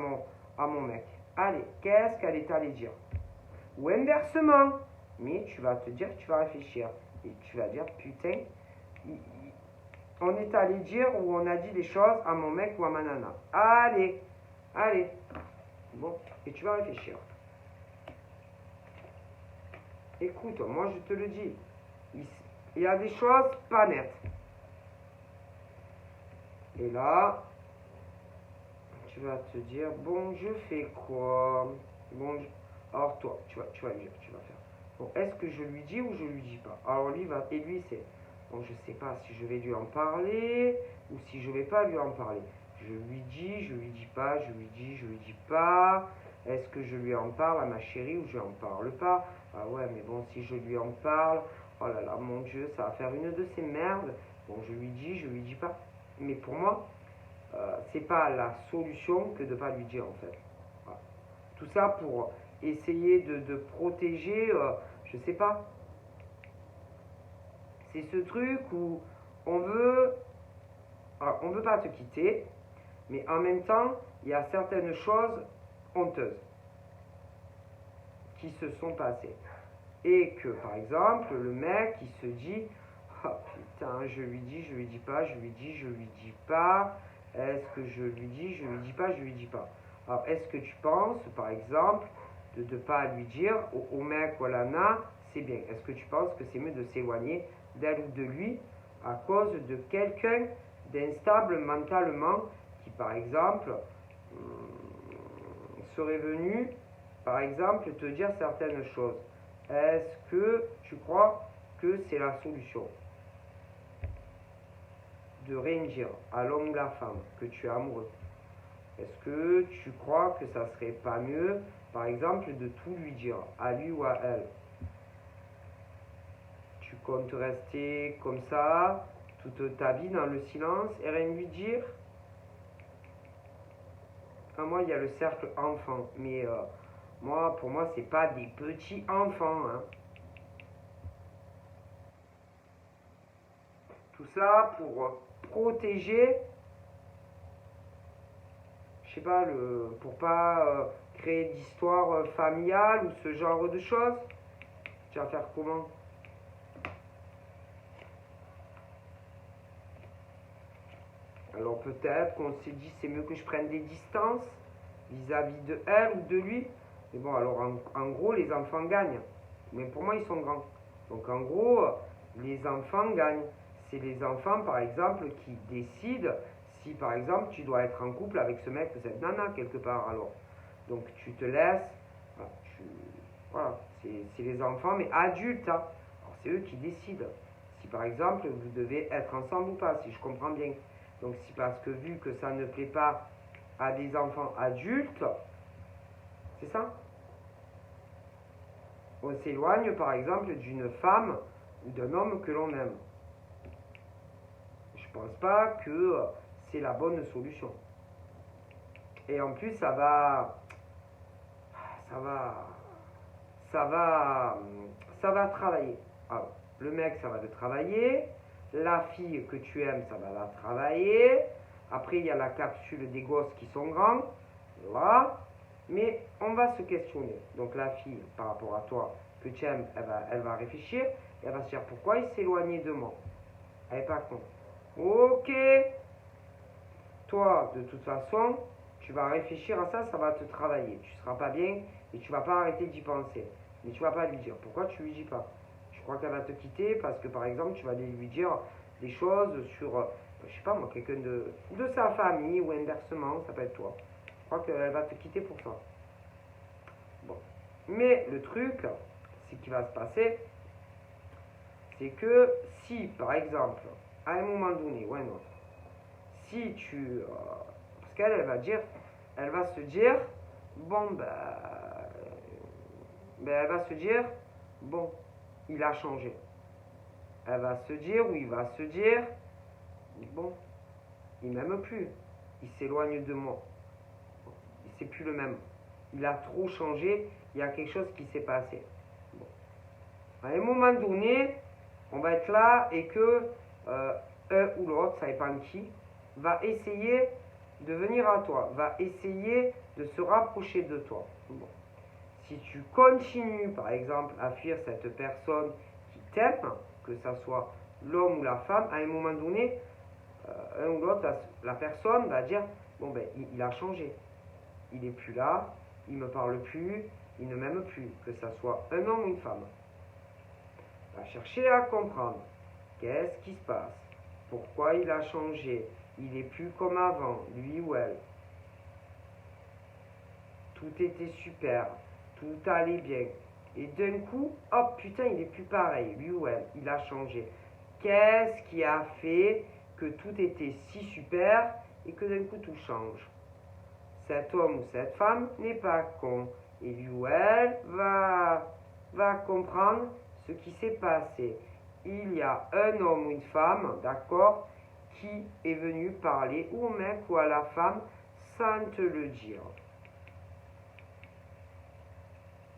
mon mec? Allez, qu'est-ce qu'elle est allée dire? Ou inversement, mais tu vas te dire, tu vas réfléchir. Et tu vas dire, putain, on est allé dire ou on a dit des choses à mon mec ou à ma nana. Allez, allez. Bon, et tu vas réfléchir. Écoute, moi je te le dis, il y a des choses pas nettes. Et là, tu vas te dire, bon, je fais quoi? Bon, alors toi, tu vas dire, tu vas faire. Bon, est-ce que je lui dis ou je lui dis pas? Alors lui va, et lui c'est, bon, je sais pas si je vais lui en parler ou si je vais pas lui en parler. Je lui dis, je lui dis pas, je lui dis, je lui dis pas. Est-ce que je lui en parle à ma chérie ou je lui en parle pas? Ah ouais, mais bon, si je lui en parle, oh là là, mon Dieu, ça va faire une de ces merdes. Bon, je lui dis, je lui dis pas. Mais pour moi, c'est pas la solution que de pas lui dire en fait. Voilà. Tout ça pour essayer de protéger, je sais pas. C'est ce truc où on veut, alors, on veut pas te quitter, mais en même temps, il y a certaines choses honteuses qui se sont passées. Et que, par exemple, le mec, il se dit, oh putain, je lui dis pas, je lui dis, je lui dis pas. Est-ce que je lui dis, je lui dis pas, je lui dis pas. Alors, est-ce que tu penses, par exemple, de ne pas lui dire au mec ou à la nana, c'est bien. Est-ce que tu penses que c'est mieux de s'éloigner d'elle ou de lui à cause de quelqu'un d'instable mentalement qui, par exemple, serait venu, par exemple, te dire certaines choses? Est-ce que tu crois que c'est la solution de rien dire à l'homme ou la femme que tu es amoureux? Est-ce que tu crois que ça serait pas mieux, par exemple, de tout lui dire, à lui ou à elle? Tu comptes rester comme ça toute ta vie dans le silence et rien lui dire? Moi, il y a le cercle enfant, mais moi, pour moi, c'est pas des petits enfants. Hein. Tout ça pour protéger, je sais pas, pour pas créer d'histoire familiale ou ce genre de choses. Tu vas faire comment? Alors peut-être qu'on s'est dit c'est mieux que je prenne des distances vis-à-vis de elle ou de lui. Mais bon, alors en gros, les enfants gagnent. Mais pour moi, ils sont grands. Donc en gros, les enfants gagnent. C'est les enfants, par exemple, qui décident si, par exemple, tu dois être en couple avec ce mec ou cette nana, quelque part. Alors, donc tu te laisses. Voilà, c'est les enfants, mais adultes. Hein. Alors c'est eux qui décident. Si, par exemple, vous devez être ensemble ou pas, si je comprends bien. Donc c'est parce que vu que ça ne plaît pas à des enfants adultes, c'est ça? On s'éloigne par exemple d'une femme ou d'un homme que l'on aime. Je pense pas que c'est la bonne solution. Et en plus ça va travailler. Alors, le mec ça va le travailler, la fille que tu aimes ça va la travailler. Après il y a la capsule des gosses qui sont grands, voilà. Mais on va se questionner. Donc la fille, par rapport à toi, que tu aimes, elle va réfléchir et elle va se dire pourquoi il s'est éloigné de moi. Elle n'est pas con. Ok. Toi, de toute façon, tu vas réfléchir à ça, ça va te travailler. Tu ne seras pas bien et tu ne vas pas arrêter d'y penser. Mais tu ne vas pas lui dire. Pourquoi tu ne lui dis pas? Tu crois qu'elle va te quitter parce que par exemple, tu vas lui dire des choses sur, je sais pas moi, quelqu'un de sa famille ou inversement, ça peut être toi. Je crois qu'elle va te quitter pour ça. Bon. Mais le truc, ce qui va se passer, c'est que si, par exemple, à un moment donné ou un autre, si tu... parce qu'elle, elle va se dire, bon, elle va se dire, bon, il a changé. Elle va se dire, ou il va se dire, bon, il m'aime plus, il s'éloigne de moi, c'est plus le même, il a trop changé, il y a quelque chose qui s'est passé. Bon. À un moment donné, on va être là et que un ou l'autre, ça dépend qui, va essayer de venir à toi, va essayer de se rapprocher de toi. Bon. Si tu continues, par exemple, à fuir cette personne qui t'aime, que ce soit l'homme ou la femme, à un moment donné, un ou l'autre, la personne va dire, bon ben, il a changé. Il n'est plus là, il ne me parle plus, il ne m'aime plus, que ce soit un homme ou une femme. Va chercher à comprendre. Qu'est-ce qui se passe? Pourquoi il a changé? Il n'est plus comme avant, lui ou elle. Tout était super, tout allait bien. Et d'un coup, hop, putain, il n'est plus pareil, lui ou elle, il a changé. Qu'est-ce qui a fait que tout était si super et que d'un coup tout change? Cet homme ou cette femme n'est pas con. Et lui ou elle va comprendre ce qui s'est passé. Il y a un homme ou une femme, d'accord, qui est venu parler au mec ou à la femme sans te le dire.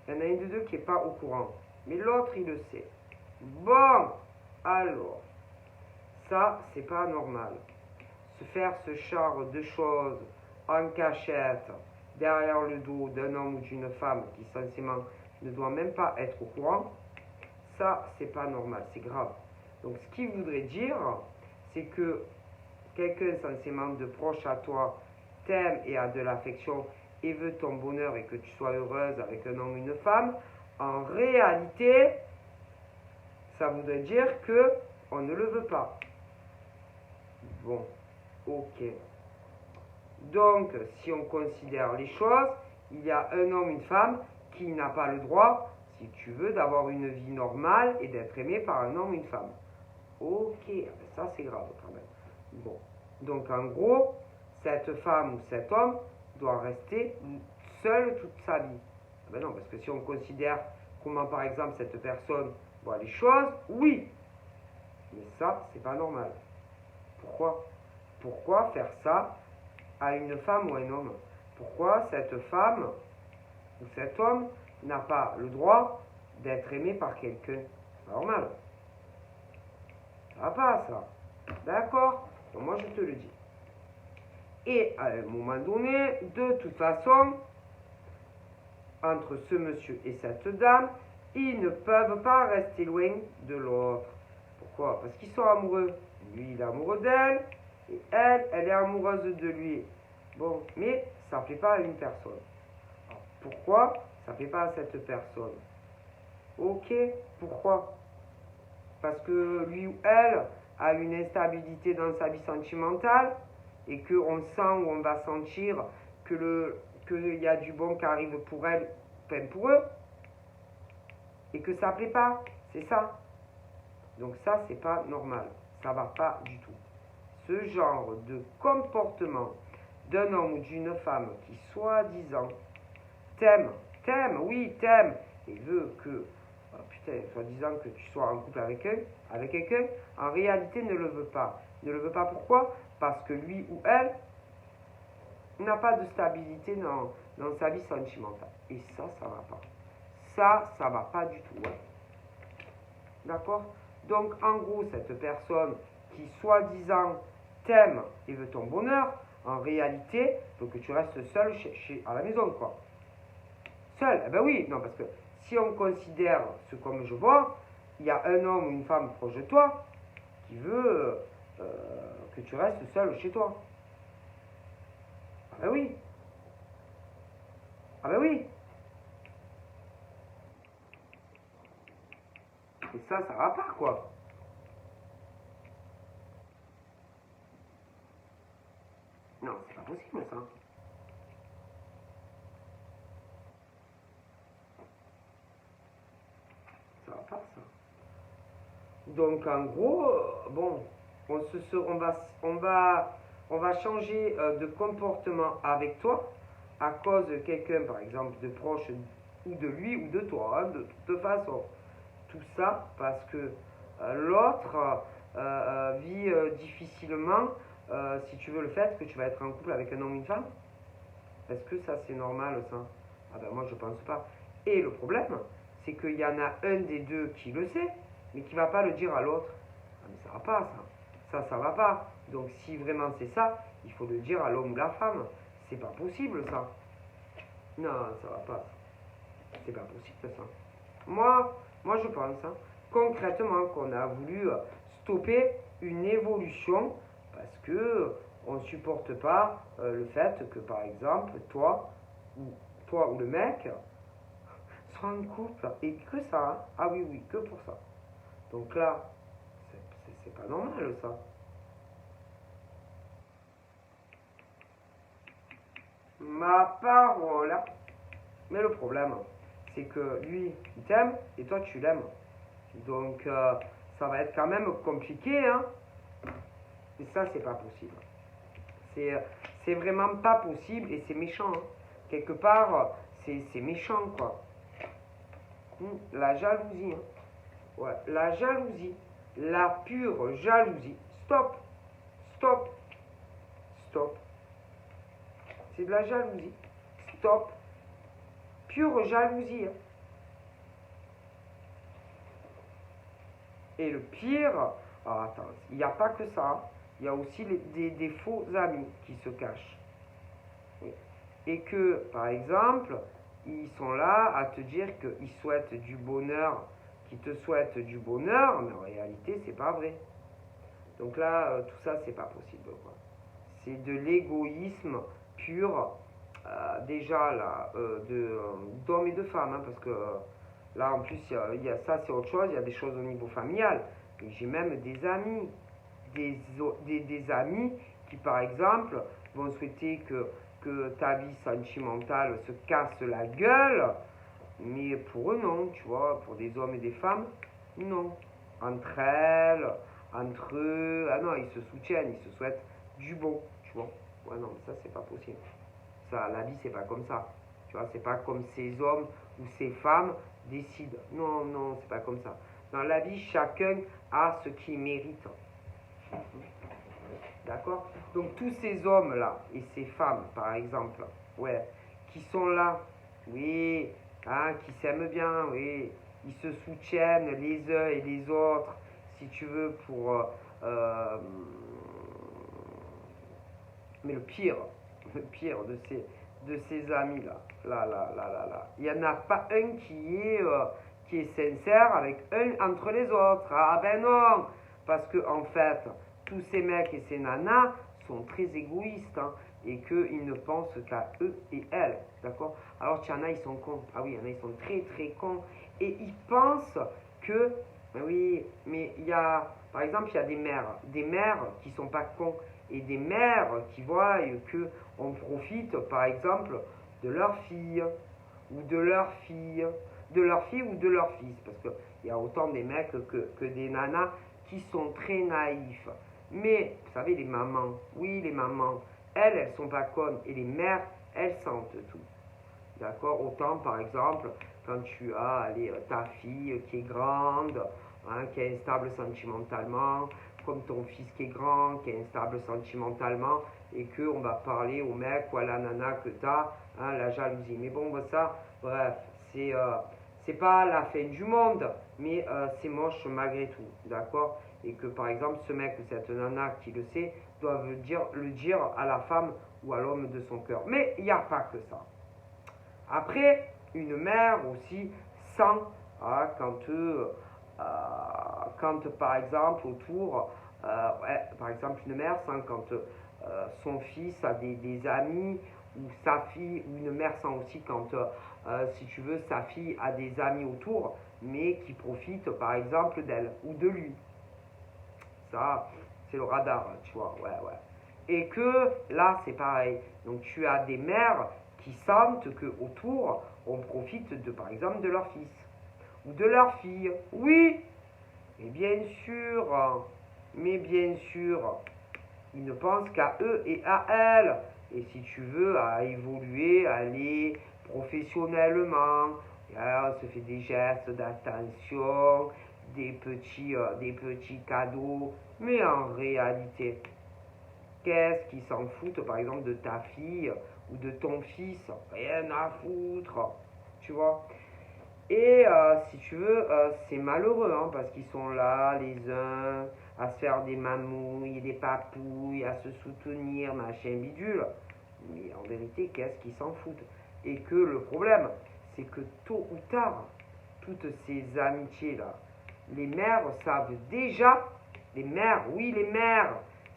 Il y en a un de deux qui n'est pas au courant, mais l'autre il le sait. Bon, alors, ça c'est pas normal. Se faire ce genre de choses en cachette, derrière le dos d'un homme ou d'une femme qui censément ne doit même pas être au courant, ça c'est pas normal, c'est grave. Donc ce qui voudrait dire, c'est que quelqu'un censément de proche à toi t'aime et a de l'affection et veut ton bonheur et que tu sois heureuse avec un homme ou une femme, en réalité, ça voudrait dire que on ne le veut pas. Bon, ok. Donc, si on considère les choses, il y a un homme, une femme qui n'a pas le droit, si tu veux, d'avoir une vie normale et d'être aimé par un homme ou une femme. Ok, ça c'est grave quand même. Bon, donc en gros, cette femme ou cet homme doit rester seul toute sa vie. Ben non, parce que si on considère comment par exemple cette personne voit les choses, oui, mais ça c'est pas normal. Pourquoi faire ça à une femme ou un homme? Pourquoi cette femme ou cet homme n'a pas le droit d'être aimé par quelqu'un? C'est normal. Ça va pas, ça. D'accord? Donc moi, je te le dis. Et à un moment donné, de toute façon, entre ce monsieur et cette dame, ils ne peuvent pas rester loin de l'autre. Pourquoi? Parce qu'ils sont amoureux. Lui, il est amoureux d'elle, et elle, elle est amoureuse de lui. Bon, mais ça ne plaît pas à une personne. Alors, pourquoi ça ne plaît pas à cette personne? Ok, pourquoi? Parce que lui ou elle a une instabilité dans sa vie sentimentale et qu'on sent ou on va sentir qu'il y a du bon qui arrive pour elle, enfin pour eux, et que ça ne plaît pas, c'est ça. Donc ça, c'est pas normal, ça va pas du tout. Ce genre de comportement d'un homme ou d'une femme qui, soi-disant, t'aime, oui, t'aime, et veut que, oh putain, soi-disant que tu sois en couple avec quelqu'un, en réalité ne le veut pas. Ne le veut pas pourquoi? Parce que lui ou elle n'a pas de stabilité dans sa vie sentimentale. Et ça va pas. Ça va pas du tout. Ouais. D'accord? Donc, en gros, cette personne qui, soi-disant, t'aime et veut ton bonheur, en réalité, il faut que tu restes seul à la maison, quoi. Seul? Eh ben oui, non, parce que si on considère ce comme je vois, il y a un homme ou une femme proche de toi qui veut que tu restes seul chez toi. Ah ben oui. Ah ben oui. Et ça va pas, quoi. Non, c'est pas possible, ça. Ça va pas, ça. Donc, en gros, bon, on va changer de comportement avec toi à cause de quelqu'un, par exemple, de proche ou de lui ou de toi, hein, de toute façon. Tout ça parce que l'autre vit difficilement, si tu veux, le fait que tu vas être en couple avec un homme ou une femme. Est-ce que ça c'est normal, ça? Ah ben moi je pense pas. Et le problème, c'est qu'il y en a un des deux qui le sait, mais qui va pas le dire à l'autre. Ah mais ça va pas, ça. ça va pas. Donc si vraiment c'est ça, il faut le dire à l'homme ou la femme. C'est pas possible ça. Non, ça va pas. C'est pas possible ça. Moi je pense concrètement qu'on a voulu stopper une évolution parce que on supporte pas le fait que par exemple toi ou le mec soit en couple et que ça. Hein. Ah oui oui que pour ça. Donc là c'est pas normal ça. Ma parole. Mais le problème, c'est que lui, il t'aime et toi, tu l'aimes. Donc, ça va être quand même compliqué, hein. Et ça, c'est pas possible. C'est vraiment pas possible et c'est méchant. Hein. Quelque part, c'est méchant, quoi. La jalousie. Hein. Ouais, la jalousie. La pure jalousie. Stop. Stop. Stop. C'est de la jalousie. Stop. Pure jalousie. Hein. Et le pire, attends, il n'y a pas que ça. Il y a aussi des faux amis qui se cachent. Oui. Et que, par exemple, ils sont là à te dire qu'ils souhaitent du bonheur, qu'ils te souhaitent du bonheur, mais en réalité, c'est pas vrai. Donc là, tout ça, c'est pas possible. C'est de l'égoïsme pur, déjà là, d'hommes et de femmes, hein, parce que là, en plus, il y a ça, c'est autre chose, il y a des choses au niveau familial. Et j'ai même des amis, des amis qui, par exemple, vont souhaiter que ta vie sentimentale se casse la gueule, mais pour eux, non, tu vois, pour des hommes et des femmes, non. Entre elles, entre eux, ah non, ils se soutiennent, ils se souhaitent du bon, tu vois. Ouais, non, ça, c'est pas possible. Ça, la vie, c'est pas comme ça. Tu vois, c'est pas comme ces hommes ou ces femmes décident. Non, non, c'est pas comme ça. Dans la vie, chacun a ce qu'il mérite. D'accord? Donc, tous ces hommes-là et ces femmes, par exemple, ouais, qui sont là, oui, hein, qui s'aiment bien, oui, ils se soutiennent les uns et les autres, si tu veux, pour. Mais le pire de ces amis-là, là, il n'y en a pas un qui est sincère avec un entre les autres. Ah ben non, parce que en fait, tous ces mecs et ces nanas sont très égoïstes, hein, et qu'ils ne pensent qu'à eux et elles, d'accord? Alors qu'il y en a, ils sont cons. Ah oui, il y en a, ils sont très très cons. Et ils pensent que, oui, mais il y a, par exemple, il y a des mères qui sont pas cons, et des mères qui voient que on profite, par exemple, de leur fille, ou de leur fille, de leur fille ou de leur fils, parce qu'il y a autant des mecs que des nanas qui sont très naïfs. Mais, vous savez, les mamans, oui, les mamans, elles sont pas connes, et les mères, elles sentent tout. D'accord? Autant, par exemple, quand tu as allez, ta fille qui est grande, hein, qui est instable sentimentalement, comme ton fils qui est grand, qui est instable sentimentalement, et qu'on va parler au mec ou à la nana que tu as, hein, la jalousie. Mais bon, ça, bref, c'est pas la fin du monde, mais c'est moche malgré tout, d'accord? Et que par exemple, ce mec ou cette nana qui le sait, doivent le dire à la femme ou à l'homme de son cœur. Mais il n'y a pas que ça. Après, une mère aussi sent quand par exemple autour, par exemple une mère sent quand son fils a des amis, ou sa fille, ou une mère sent aussi quand, si tu veux, sa fille a des amis autour, mais qui profitent par exemple d'elle ou de lui. Ça, c'est le radar, tu vois, ouais. Et que là, c'est pareil. Donc tu as des mères qui sentent que autour, on profite de, par exemple, de leur fils ou de leur fille. Oui, mais bien sûr, ils ne pensent qu'à eux et à elles. Et si tu veux, à évoluer, à aller professionnellement, on se fait des gestes d'attention, des petits cadeaux. Mais en réalité, qu'est-ce qu'ils s'en foutent, par exemple, de ta fille ou de ton fils? Rien à foutre, tu vois. Et si tu veux, c'est malheureux, hein, parce qu'ils sont là, les uns, à se faire des mamouilles, des papouilles, à se soutenir, machin bidule. Mais en vérité, qu'est-ce qu'ils s'en foutent? Et que le problème, c'est que tôt ou tard, toutes ces amitiés-là, les mères savent déjà, les mères, oui, les mères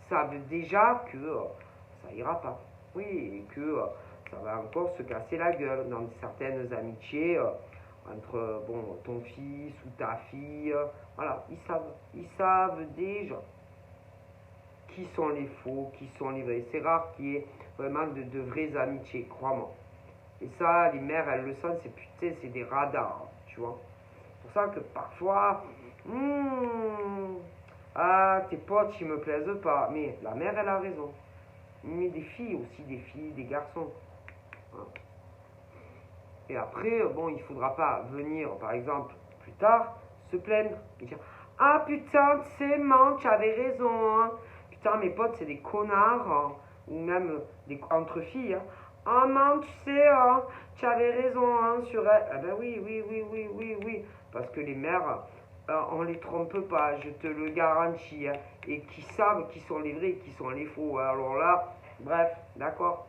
savent déjà que ça ira pas. Oui, et que ça va encore se casser la gueule dans certaines amitiés entre bon, ton fils ou ta fille. Voilà, ils savent déjà qui sont les faux, qui sont les vrais. C'est rare qu'il y ait vraiment de vraies amitiés, crois-moi. Et ça, les mères, elles le sentent, c'est putain, c'est des radars, tu vois. C'est pour ça que parfois, ah, tes potes, ils me plaisent pas. Mais la mère, elle a raison. Mais des filles aussi, des filles, des garçons. Voilà. Et après, bon, il faudra pas venir, par exemple, plus tard, se plaindre et dire ah putain, tu sais, man, tu avais raison. Hein. Putain, mes potes, c'est des connards. Hein. Ou même entre filles. Hein. Ah man, tu sais, hein, tu avais raison hein, sur elle. Ah ben oui, oui, oui, oui, oui, oui. Parce que les mères, on les trompe pas, je te le garantis. Hein. Et qui savent qui sont les vrais et qui sont les faux. Alors là, bref, d'accord.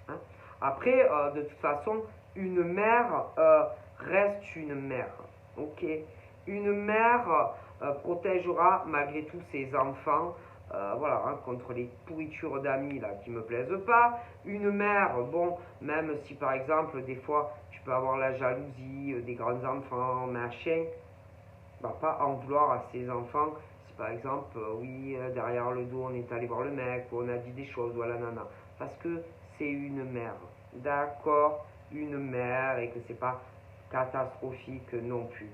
Hein. Après, de toute façon, une mère reste une mère. Ok. Une mère protégera malgré tout ses enfants. Voilà, hein, contre les pourritures d'amis là qui me plaisent pas. Une mère, bon, même si par exemple des fois tu peux avoir la jalousie des grands enfants, machin, va pas en vouloir à ses enfants si par exemple, oui, derrière le dos on est allé voir le mec, ou on a dit des choses, voilà, nana. Parce que c'est une mère, d'accord, une mère, et que c'est pas catastrophique non plus.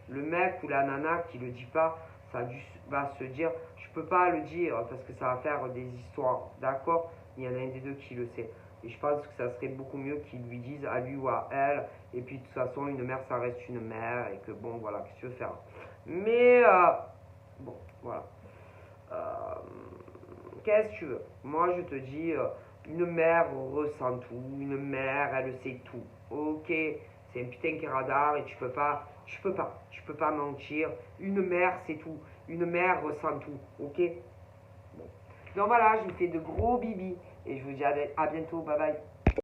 Le mec ou la nana qui le dit pas, va se dire, je peux pas le dire parce que ça va faire des histoires, d'accord. Il y en a un des deux qui le sait. Et je pense que ça serait beaucoup mieux qu'il lui dise à lui ou à elle. Et puis de toute façon, une mère, ça reste une mère. Et que bon, voilà, qu'est-ce que tu veux faire. Mais, bon, voilà. Euh, Qu'est-ce que tu veux? Moi, je te dis, une mère ressent tout. Une mère, elle sait tout. Ok, c'est un putain qui radar et tu peux pas mentir. Une mère, c'est tout. Une mère ressent tout. Ok? Bon. Donc voilà, je vous fais de gros bibis. Et je vous dis à bientôt. Bye bye.